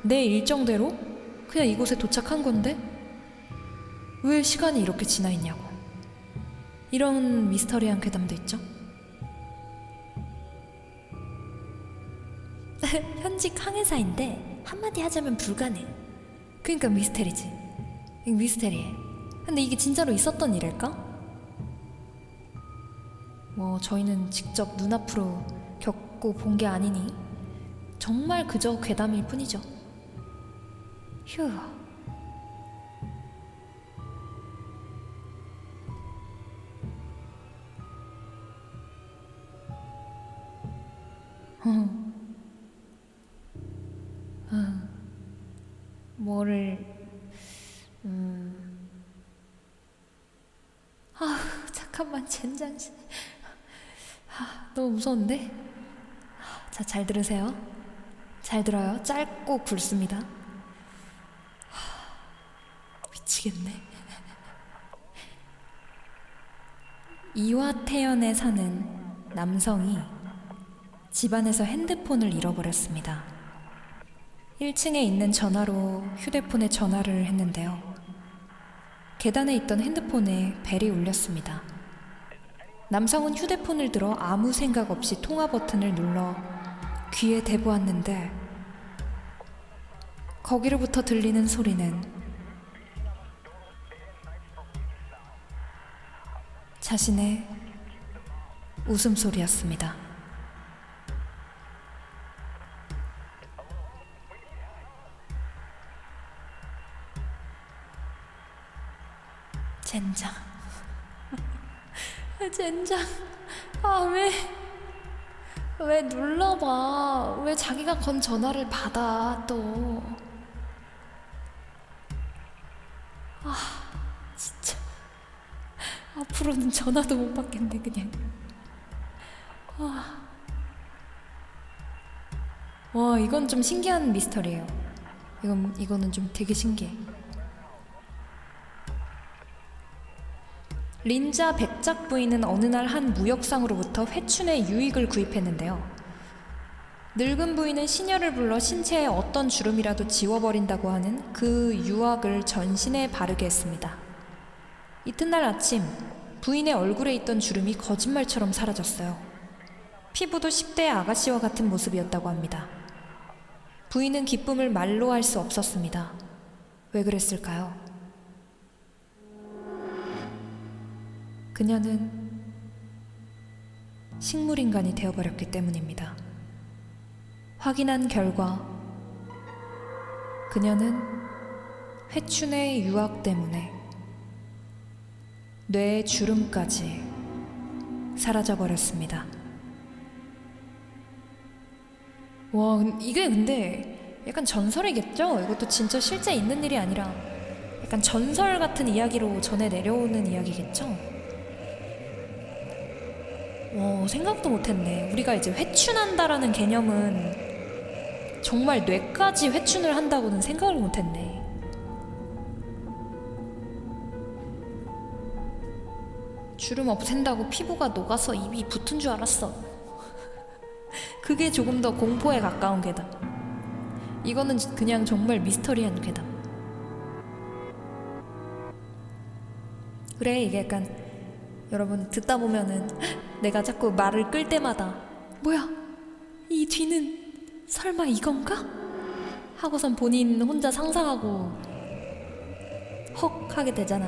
내 일정대로 그냥 이곳에 도착한 건데 왜 시간이 이렇게 지나 있냐고. 이런 미스터리한 괴담도 있죠. 현직 항해사인데 한마디 하자면 불가능. 그러니까 미스테리지. 미스테리해. 근데 이게 진짜로 있었던 일일까? 뭐 저희는 직접 눈앞으로 겪고 본 게 아니니 정말 그저 괴담일 뿐이죠. 휴. 뭐를 잠깐만 젠장. 너무 무서운데? 자, 잘 들으세요. 잘 들어요. 짧고 굵습니다. 미치겠네. 이화태현에 사는 남성이 집안에서 핸드폰을 잃어버렸습니다. 1층에 있는 전화로 휴대폰에 전화를 했는데요. 계단에 있던 핸드폰에 벨이 울렸습니다. 남성은 휴대폰을 들어 아무 생각 없이 통화 버튼을 눌러 귀에 대보았는데 거기로부터 들리는 소리는 자신의 웃음소리였습니다. 젠장. 젠장. 왜 눌러봐. 왜 자기가 건 전화를 받아 또. 진짜. 앞으로는 전화도 못 받겠네 그냥. 와, 이건 좀 신기한 미스터리예요. 이거는 좀 되게 신기해. 린자 백작 부인은 어느 날 한 무역상으로부터 회춘의 유익을 구입했는데요. 늙은 부인은 시녀를 불러 신체에 어떤 주름이라도 지워버린다고 하는 그 유학을 전신에 바르게 했습니다. 이튿날 아침 부인의 얼굴에 있던 주름이 거짓말처럼 사라졌어요. 피부도 10대의 아가씨와 같은 모습이었다고 합니다. 부인은 기쁨을 말로 할 수 없었습니다. 왜 그랬을까요? 그녀는 식물인간이 되어버렸기 때문입니다. 확인한 결과 그녀는 회춘의 유학 때문에 뇌의 주름까지 사라져버렸습니다. 와, 이게 근데 약간 전설이겠죠? 이것도 진짜 실제 있는 일이 아니라 약간 전설 같은 이야기로 전해 내려오는 이야기겠죠? 와, 생각도 못했네. 우리가 이제 회춘한다라는 개념은 정말 뇌까지 회춘을 한다고는 생각을 못했네. 주름 없앤다고 피부가 녹아서 입이 붙은 줄 알았어. 그게 조금 더 공포에 가까운 괴담. 이거는 그냥 정말 미스터리한 괴담. 그래, 이게 약간 여러분 듣다 보면은 내가 자꾸 말을 끌 때마다 뭐야? 이 뒤는 설마 이건가? 하고선 본인 혼자 상상하고 헉 하게 되잖아.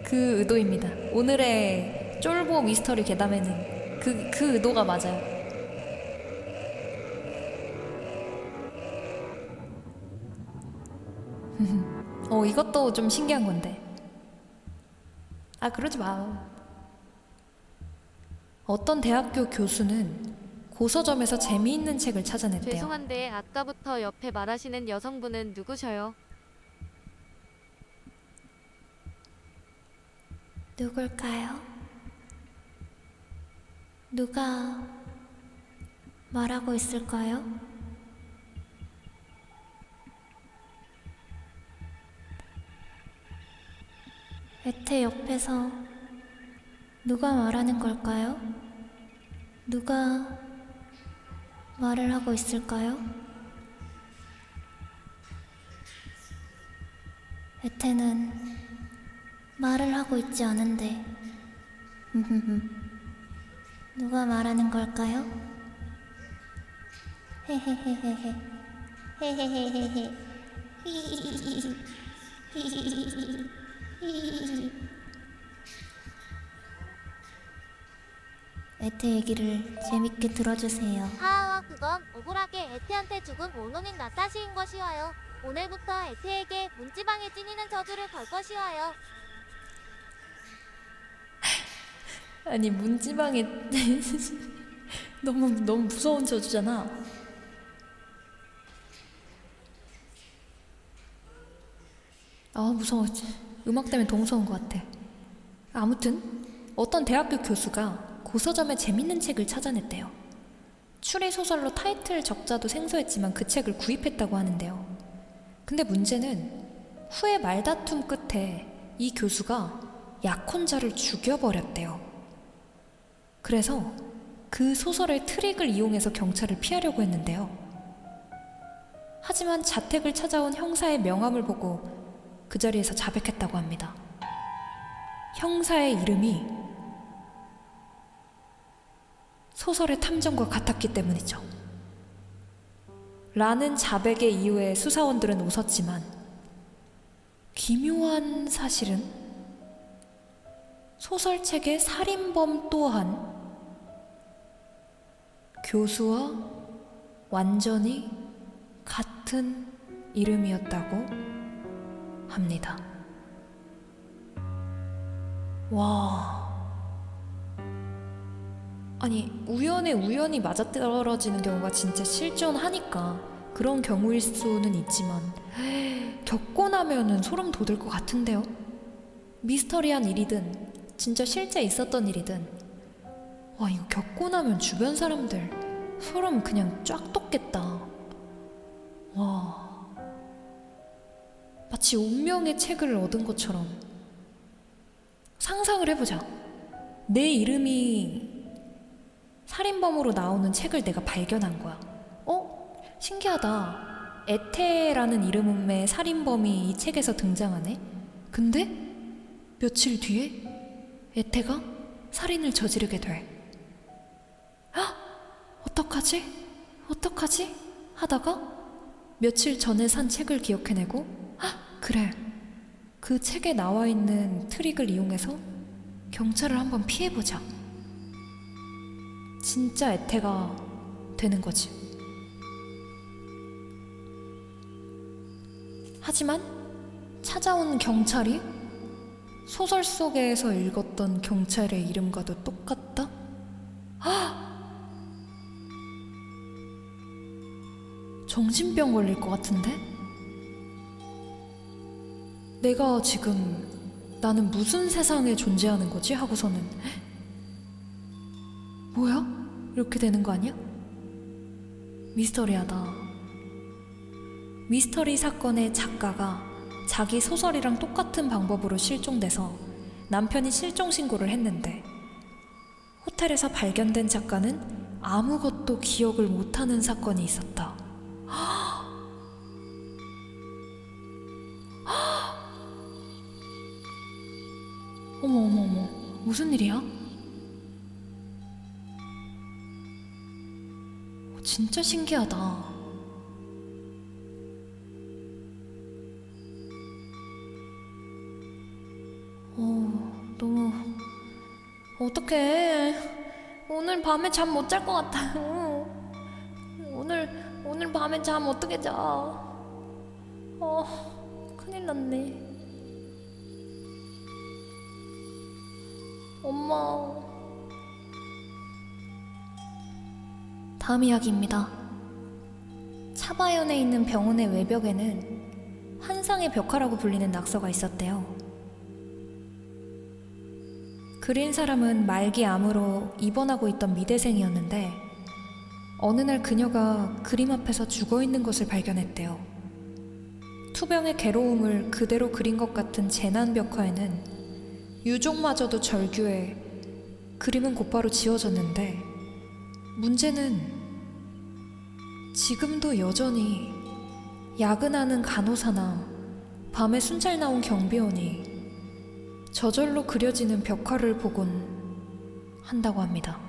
그 의도입니다. 오늘의 쫄보 미스터리 괴담에는 그 의도가 맞아요. 이것도 좀 신기한 건데. 아, 그러지 마. 어떤 대학교 교수는 고서점에서 재미있는 책을 찾아냈대요. 죄송한데 아까부터 옆에 말하시는 여성분은 누구셔요? 누굴까요? 누가 말하고 있을까요? 애태 옆에서 누가 말하는 걸까요? 누가 말을 하고 있을까요? 애태는 말을 하고 있지 않은데 누가 말하는 걸까요? 헤헤헤헤헤 헤헤헤헤헤 애태 얘기를 재밌게 들어주세요. 하하하 그건 억울하게 에테한테 죽은 원혼인 나타시인 것이와요. 오늘부터 에테에게 문지방에 찐이는 저주를 걸 것이와요. 아니, 문지방에 너무 무서운 저주잖아. 아, 무서워. 음악 때문에 더 무서운 것 같아. 아무튼 어떤 대학교 교수가 고서점에 재밌는 책을 찾아냈대요. 추리 소설로 타이틀 적자도 생소했지만 그 책을 구입했다고 하는데요. 근데 문제는 후에 말다툼 끝에 이 교수가 약혼자를 죽여버렸대요. 그래서 그 소설의 트릭을 이용해서 경찰을 피하려고 했는데요. 하지만 자택을 찾아온 형사의 명함을 보고 그 자리에서 자백했다고 합니다. 형사의 이름이 소설의 탐정과 같았기 때문이죠. 라는 자백의 이후에 수사원들은 웃었지만 기묘한 사실은 소설책의 살인범 또한 교수와 완전히 같은 이름이었다고 합니다. 와. 아니, 우연에 우연히 맞아떨어지는 경우가 진짜 실존하니까 그런 경우일 수는 있지만 겪고 나면은 소름 돋을 것 같은데요? 미스터리한 일이든 진짜 실제 있었던 일이든 와, 이거 겪고 나면 주변 사람들 소름 그냥 쫙 돋겠다. 와, 마치 운명의 책을 얻은 것처럼 상상을 해보자. 내 이름이 살인범으로 나오는 책을 내가 발견한 거야. 신기하다. 에테라는 이름의 살인범이 이 책에서 등장하네? 근데 며칠 뒤에 에테가 살인을 저지르게 돼. 헉! 어떡하지? 어떡하지? 하다가 며칠 전에 산 책을 기억해내고 그래, 그 책에 나와 있는 트릭을 이용해서 경찰을 한번 피해보자. 진짜 에테가 되는 거지. 하지만 찾아온 경찰이 소설 속에서 읽었던 경찰의 이름과도 똑같다? 정신병 걸릴 것 같은데? 내가 지금 나는 무슨 세상에 존재하는 거지? 하고서는 뭐야? 이렇게 되는 거 아니야? 미스터리하다. 미스터리 사건의 작가가 자기 소설이랑 똑같은 방법으로 실종돼서 남편이 실종 신고를 했는데 호텔에서 발견된 작가는 아무것도 기억을 못하는 사건이 있었다. 어머, 무슨 일이야? 진짜 신기하다. 너무 어떡해. 오늘 밤에 잠 못 잘 것 같아. 오늘 밤에 잠 어떻게 자? 큰일 났네. 엄마. 다음 이야기입니다. 차바현에 있는 병원의 외벽에는 환상의 벽화라고 불리는 낙서가 있었대요. 그린 사람은 말기 암으로 입원하고 있던 미대생이었는데 어느 날 그녀가 그림 앞에서 죽어있는 것을 발견했대요. 투병의 괴로움을 그대로 그린 것 같은 재난 벽화에는 유족마저도 절규해 그림은 곧바로 지워졌는데 문제는 지금도 여전히 야근하는 간호사나 밤에 순찰 나온 경비원이 저절로 그려지는 벽화를 보곤 한다고 합니다.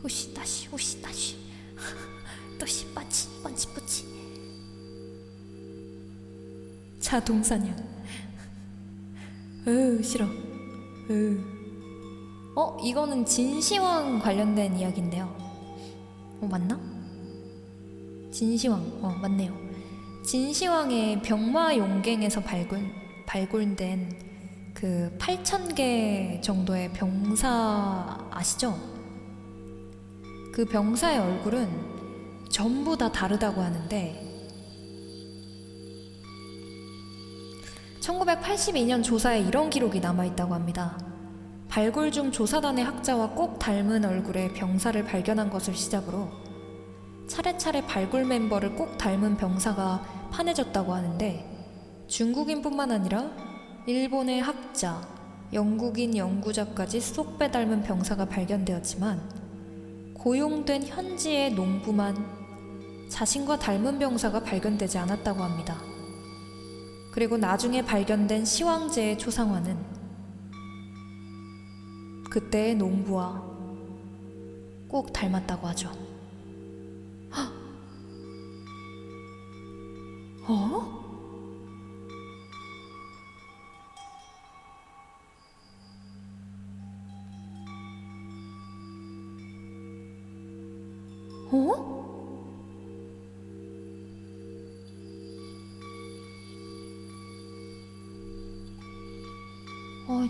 우시 다시 또시 뻔치 자동사냥. 싫어. 이거는 진시황 관련된 이야기인데요. 맞나? 진시황, 맞네요. 진시황의 병마용갱에서 발굴된 그 8,000개 정도의 병사 아시죠? 그 병사의 얼굴은 전부 다 다르다고 하는데 1982년 조사에 이런 기록이 남아있다고 합니다. 발굴 중 조사단의 학자와 꼭 닮은 얼굴의 병사를 발견한 것을 시작으로 차례차례 발굴 멤버를 꼭 닮은 병사가 판해졌다고 하는데 중국인뿐만 아니라 일본의 학자, 영국인 연구자까지 쏙 빼닮은 병사가 발견되었지만 고용된 현지의 농부만 자신과 닮은 병사가 발견되지 않았다고 합니다. 그리고 나중에 발견된 시황제의 초상화는 그때의 농부와 꼭 닮았다고 하죠.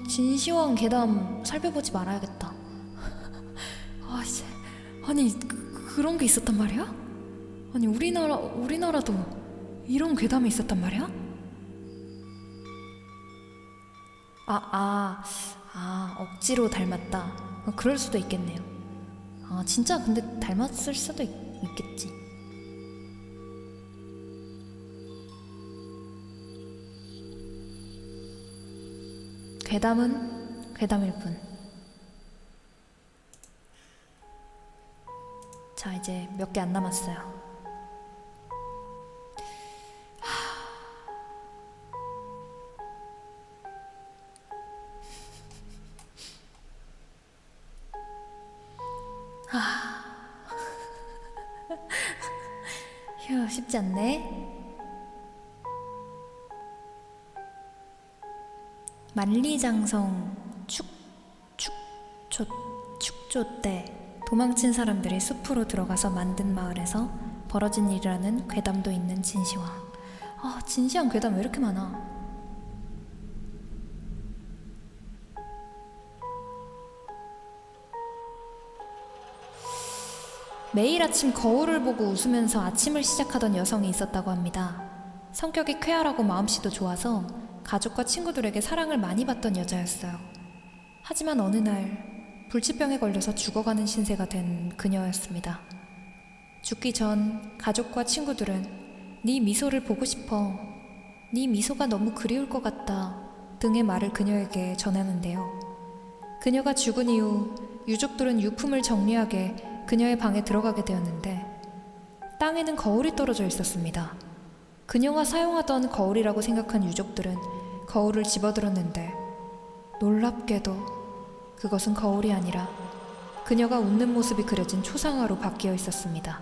진시황 괴담 살펴보지 말아야겠다. 아니 그런 게 있었단 말이야? 아니 우리나라도 이런 괴담이 있었단 말이야? 억지로 닮았다. 그럴 수도 있겠네요. 진짜 근데 닮았을 수도 있겠지. 괴담은 괴담일 뿐. 자, 이제 몇 개 안 남았어요. 휴, 쉽지 않네. 만리장성 축조 때 도망친 사람들이 숲으로 들어가서 만든 마을에서 벌어진 일이라는 괴담도 있는 진시황. 아, 진시황 괴담 왜 이렇게 많아? 매일 아침 거울을 보고 웃으면서 아침을 시작하던 여성이 있었다고 합니다. 성격이 쾌활하고 마음씨도 좋아서 가족과 친구들에게 사랑을 많이 받던 여자였어요. 하지만 어느 날 불치병에 걸려서 죽어가는 신세가 된 그녀였습니다. 죽기 전 가족과 친구들은 네 미소를 보고 싶어, 네 미소가 너무 그리울 것 같다 등의 말을 그녀에게 전하는데요. 그녀가 죽은 이후 유족들은 유품을 정리하게 그녀의 방에 들어가게 되었는데 땅에는 거울이 떨어져 있었습니다. 그녀가 사용하던 거울이라고 생각한 유족들은 거울을 집어들었는데 놀랍게도 그것은 거울이 아니라 그녀가 웃는 모습이 그려진 초상화로 바뀌어 있었습니다.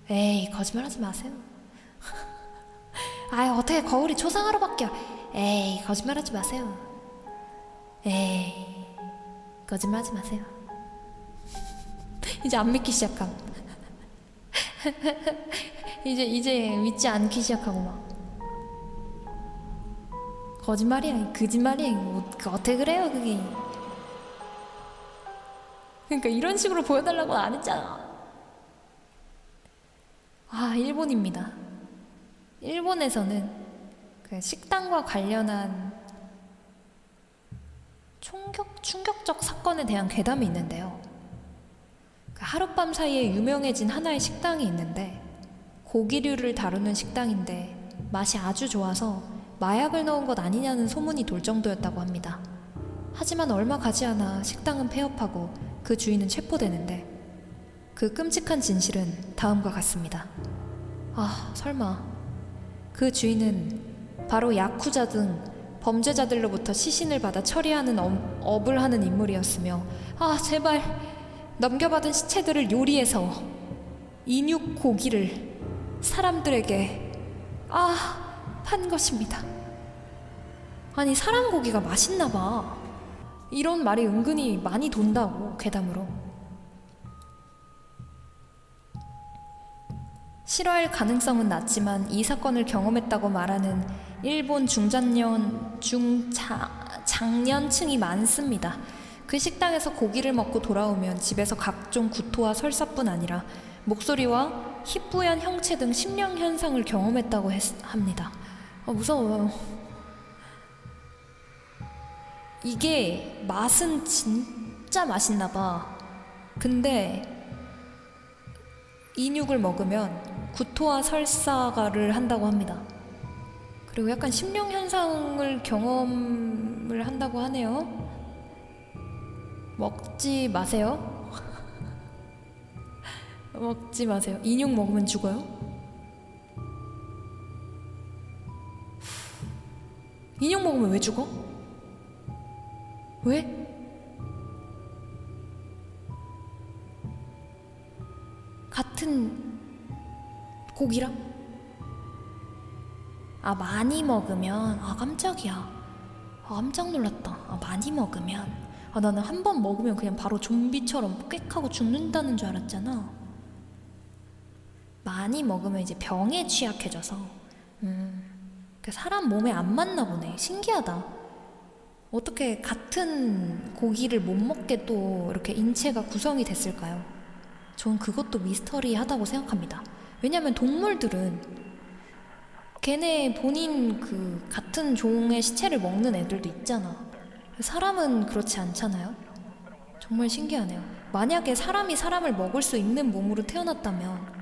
에이, 거짓말하지 마세요. 아이, 어떻게 거울이 초상화로 바뀌어? 에이, 거짓말하지 마세요. 에이, 거짓말하지 마세요. 이제 안 믿기 시작함. 이제 믿지 않기 시작하고 막. 거짓말이야, 거짓말이야. 뭐, 어떻게 그래요, 그게. 그러니까 이런 식으로 보여달라고는 안 했잖아. 아, 일본입니다. 일본에서는 그 식당과 관련한 충격적 사건에 대한 괴담이 있는데요. 그 하룻밤 사이에 유명해진 하나의 식당이 있는데 고기류를 다루는 식당인데 맛이 아주 좋아서 마약을 넣은 것 아니냐는 소문이 돌 정도였다고 합니다. 하지만 얼마 가지 않아 식당은 폐업하고 그 주인은 체포되는데 그 끔찍한 진실은 다음과 같습니다. 아, 설마 그 주인은 바로 야쿠자 등 범죄자들로부터 시신을 받아 처리하는 업을 하는 인물이었으며, 아, 제발 넘겨받은 시체들을 요리해서 인육 고기를 사람들에게 판 것입니다. 아니, 사람 고기가 맛있나 봐. 이런 말이 은근히 많이 돈다고, 괴담으로. 실화일 가능성은 낮지만 이 사건을 경험했다고 말하는 일본 장년층이 많습니다. 그 식당에서 고기를 먹고 돌아오면 집에서 각종 구토와 설사뿐 아니라 목소리와 희뿌연 형체 등 심령 현상을 경험했다고 합니다. 무서워요. 이게 맛은 진짜 맛있나 봐. 근데 인육을 먹으면 구토와 설사를 한다고 합니다. 그리고 약간 심령 현상을 경험을 한다고 하네요. 먹지 마세요. 먹지 마세요. 인육 먹으면 죽어요? 인육 먹으면 왜 죽어? 왜? 같은 고기랑? 많이 먹으면, 깜짝이야. 깜짝 놀랐다. 많이 먹으면. 나는 한 번 먹으면 그냥 바로 좀비처럼 꽥 하고 죽는다는 줄 알았잖아. 많이 먹으면 이제 병에 취약해져서 사람 몸에 안 맞나 보네. 신기하다. 어떻게 같은 고기를 못 먹게 또 이렇게 인체가 구성이 됐을까요? 전 그것도 미스터리하다고 생각합니다. 왜냐면 동물들은 걔네 본인 그 같은 종의 시체를 먹는 애들도 있잖아. 사람은 그렇지 않잖아요? 정말 신기하네요. 만약에 사람이 사람을 먹을 수 있는 몸으로 태어났다면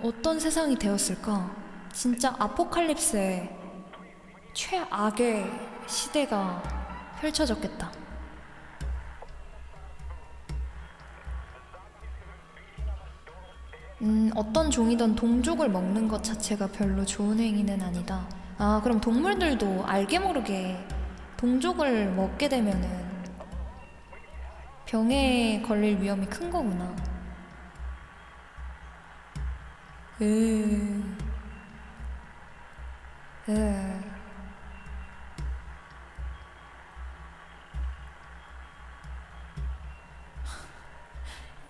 어떤 세상이 되었을까? 진짜 아포칼립스의 최악의 시대가 펼쳐졌겠다. 어떤 종이든 동족을 먹는 것 자체가 별로 좋은 행위는 아니다. 그럼 동물들도 알게 모르게 동족을 먹게 되면은 병에 걸릴 위험이 큰 거구나. 으. 으.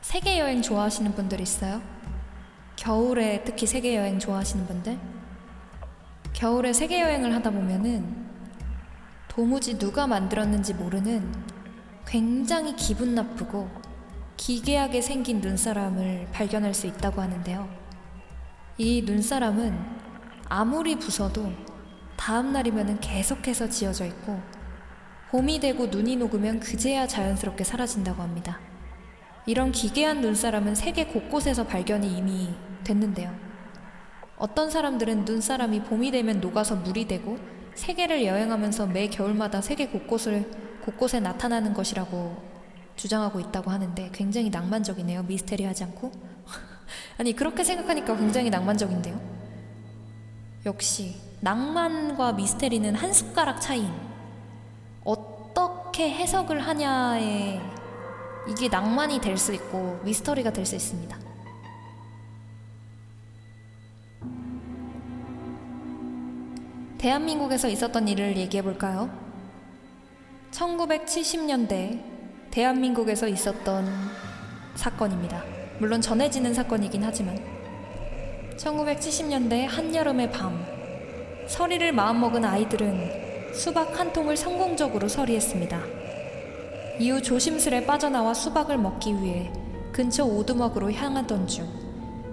세계 여행 좋아하시는 분들 있어요? 겨울에 특히 세계 여행 좋아하시는 분들? 겨울에 세계 여행을 하다 보면은 도무지 누가 만들었는지 모르는 굉장히 기분 나쁘고 기괴하게 생긴 눈사람을 발견할 수 있다고 하는데요. 이 눈사람은 아무리 부숴도 다음 날이면은 계속해서 지어져 있고 봄이 되고 눈이 녹으면 그제야 자연스럽게 사라진다고 합니다. 이런 기괴한 눈사람은 세계 곳곳에서 발견이 이미 됐는데요. 어떤 사람들은 눈사람이 봄이 되면 녹아서 물이 되고 세계를 여행하면서 매 겨울마다 세계 곳곳에 나타나는 것이라고 주장하고 있다고 하는데 굉장히 낭만적이네요. 미스테리하지 않고. 아니 그렇게 생각하니까 굉장히 낭만적인데요. 역시 낭만과 미스테리는 한 숟가락 차이임. 어떻게 해석을 하냐에 이게 낭만이 될 수 있고 미스터리가 될 수 있습니다. 대한민국에서 있었던 일을 얘기해 볼까요? 1970년대 대한민국에서 있었던 사건입니다. 물론 전해지는 사건이긴 하지만 1970년대 한여름의 밤, 서리를 마음먹은 아이들은 수박 한 통을 성공적으로 서리했습니다. 이후 조심스레 빠져나와 수박을 먹기 위해 근처 오두막으로 향하던 중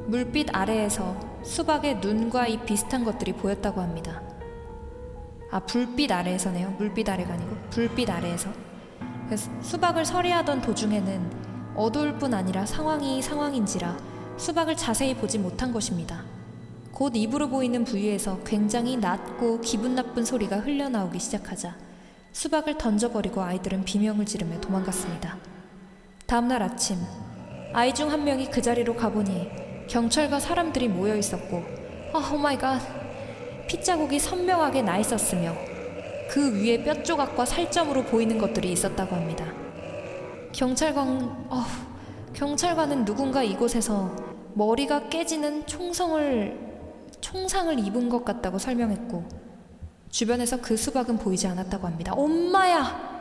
물빛 아래에서 수박의 눈과 입 비슷한 것들이 보였다고 합니다. 아, 불빛 아래에서네요. 물빛 아래가 아니고 불빛 아래에서. 그래서 수박을 서리하던 도중에는 어두울 뿐 아니라 상황인지라 수박을 자세히 보지 못한 것입니다. 곧 입으로 보이는 부위에서 굉장히 낮고 기분 나쁜 소리가 흘러나오기 시작하자 수박을 던져버리고 아이들은 비명을 지르며 도망갔습니다. 다음날 아침, 아이 중 한 명이 그 자리로 가보니 경찰과 사람들이 모여 있었고, 오 마이 갓, 핏자국이 선명하게 나 있었으며 그 위에 뼈 조각과 살점으로 보이는 것들이 있었다고 합니다. 경찰관은 누군가 이곳에서 머리가 깨지는 총상을 입은 것 같다고 설명했고 주변에서 그 수박은 보이지 않았다고 합니다. 엄마야!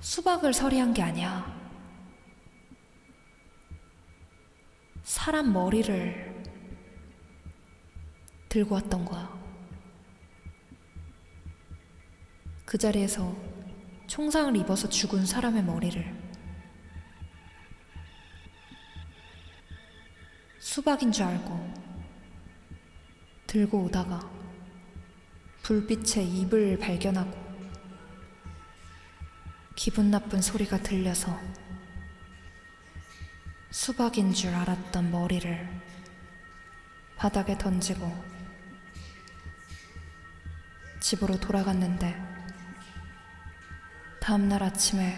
수박을 서리한 게 아니야. 사람 머리를 들고 왔던 거야. 그 자리에서 총상을 입어서 죽은 사람의 머리를 수박인 줄 알고 들고 오다가 불빛에 입을 발견하고 기분 나쁜 소리가 들려서 수박인 줄 알았던 머리를 바닥에 던지고 집으로 돌아갔는데 다음날 아침에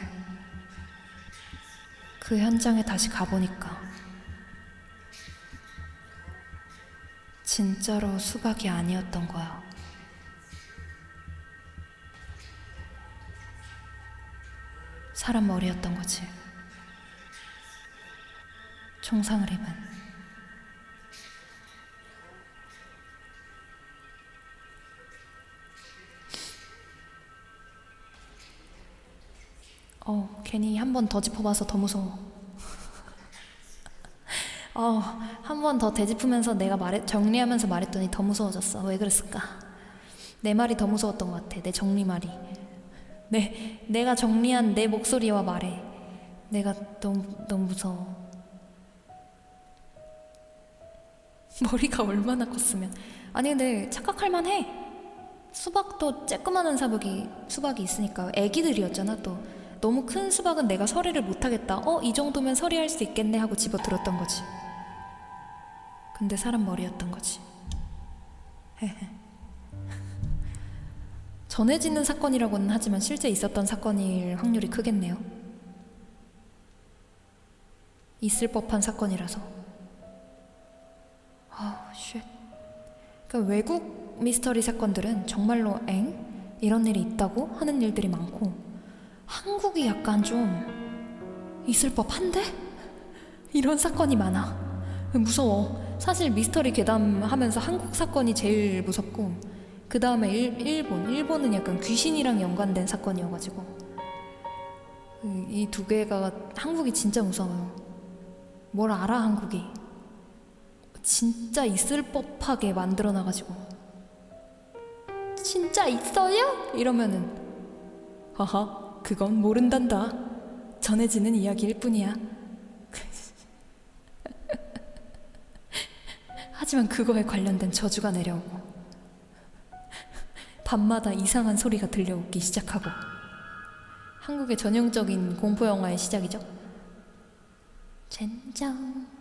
그 현장에 다시 가보니까 진짜로 수박이 아니었던 거야. 사람 머리였던 거지. 총상을 입은. 괜히 한 번 더 짚어봐서 더 무서워. 한 번 더 되짚으면서 내가 정리하면서 말했더니 더 무서워졌어. 왜 그랬을까? 내 말이 더 무서웠던 것 같아. 내 정리 말이. 내가 정리한 내 목소리와 말에 내가 너무 무서워. 머리가 얼마나 컸으면. 아니 근데 착각할 만해. 수박도 쬐끄만한 수박이 있으니까 애기들이었잖아. 또 너무 큰 수박은 내가 서리를 못하겠다. 이 정도면 서리할 수 있겠네 하고 집어들었던 거지. 근데 사람 머리였던 거지. 전해지는 사건이라고는 하지만 실제 있었던 사건일 확률이 크겠네요. 있을 법한 사건이라서. 쉣. 그러니까 외국 미스터리 사건들은 정말로 이런 일이 있다고 하는 일들이 많고 한국이 약간 좀 있을 법한데? 이런 사건이 많아. 무서워. 사실 미스터리 괴담 하면서 한국 사건이 제일 무섭고, 그 다음에 일본은 약간 귀신이랑 연관된 사건이어가지고, 이 두 개가, 한국이 진짜 무서워요. 뭘 알아 한국이. 진짜 있을 법하게 만들어놔가지고, 진짜 있어요? 이러면은 하하, 그건 모른단다. 전해지는 이야기일 뿐이야. 하지만 그거에 관련된 저주가 내려오고, 밤마다 이상한 소리가 들려오기 시작하고, 한국의 전형적인 공포영화의 시작이죠. 젠장.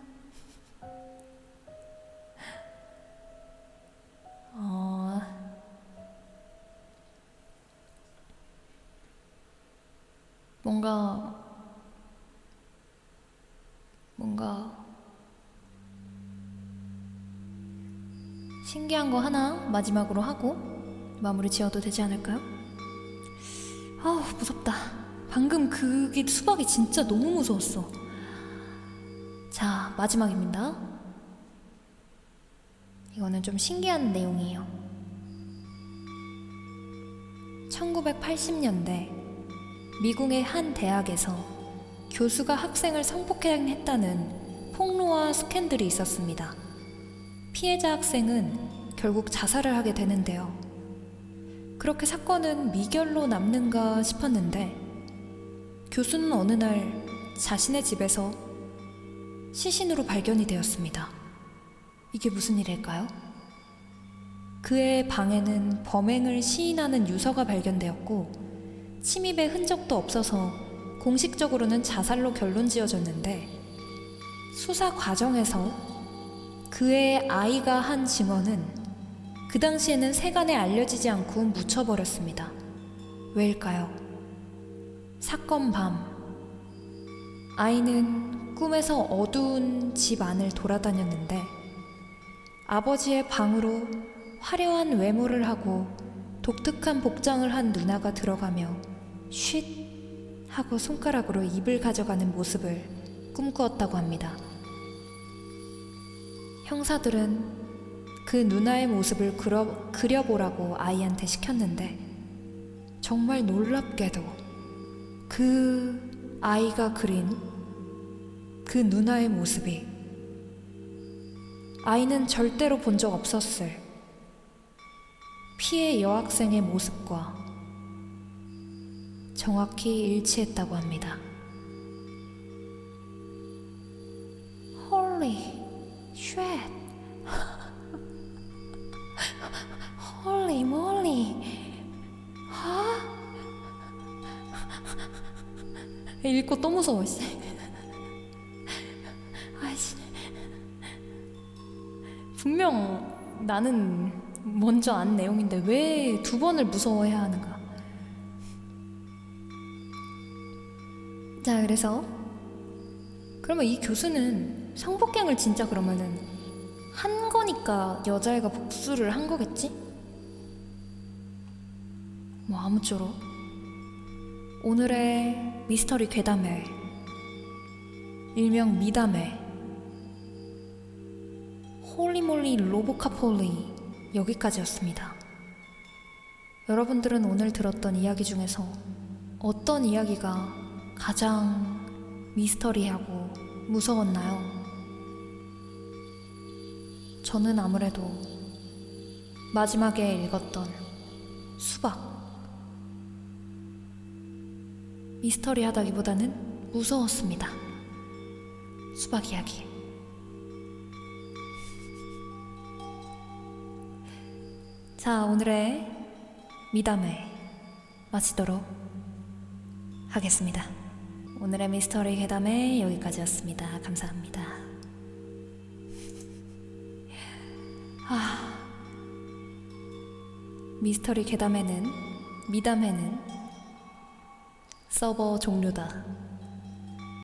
뭔가 신기한 거 하나 마지막으로 하고 마무리 지어도 되지 않을까요? 아우, 무섭다. 방금 그게 수박이 진짜 너무 무서웠어. 자, 마지막입니다. 이거는 좀 신기한 내용이에요. 1980년대 미국의 한 대학에서 교수가 학생을 성폭행했다는 폭로와 스캔들이 있었습니다. 피해자 학생은 결국 자살을 하게 되는데요. 그렇게 사건은 미결로 남는가 싶었는데, 교수는 어느 날 자신의 집에서 시신으로 발견이 되었습니다. 이게 무슨 일일까요? 그의 방에는 범행을 시인하는 유서가 발견되었고, 침입의 흔적도 없어서 공식적으로는 자살로 결론 지어졌는데, 수사 과정에서 그의 아이가 한 증언은 그 당시에는 세간에 알려지지 않고 묻혀버렸습니다. 왜일까요? 사건 밤, 아이는 꿈에서 어두운 집 안을 돌아다녔는데, 아버지의 방으로 화려한 외모를 하고 독특한 복장을 한 누나가 들어가며 쉿 하고 손가락으로 입을 가져가는 모습을 꿈꾸었다고 합니다. 형사들은 그 누나의 모습을 그려보라고 아이한테 시켰는데, 정말 놀랍게도 그 아이가 그린 그 누나의 모습이 아이는 절대로 본 적 없었을 피해 여학생의 모습과 정확히 일치했다고 합니다. Holy shit! Holy moly! 읽고 또 무서워. 아이씨. 분명 나는 먼저 안 내용인데 왜 두 번을 무서워해야 하는가? 자, 그래서 그러면 이 교수는 성폭행을 진짜 그러면은 한 거니까 여자애가 복수를 한 거겠지? 뭐 아무쪼록 오늘의 미스터리 괴담회, 일명 미담회, 홀리몰리 로보카폴리 여기까지였습니다. 여러분들은 오늘 들었던 이야기 중에서 어떤 이야기가 가장 미스터리하고 무서웠나요? 저는 아무래도 마지막에 읽었던 수박, 미스터리하다기보다는 무서웠습니다. 수박 이야기. 자, 오늘의 미담회 마치도록 하겠습니다. 오늘의 미스터리 괴담회 여기까지였습니다. 감사합니다. 미스터리 괴담회는, 미담회는 서버 종료다.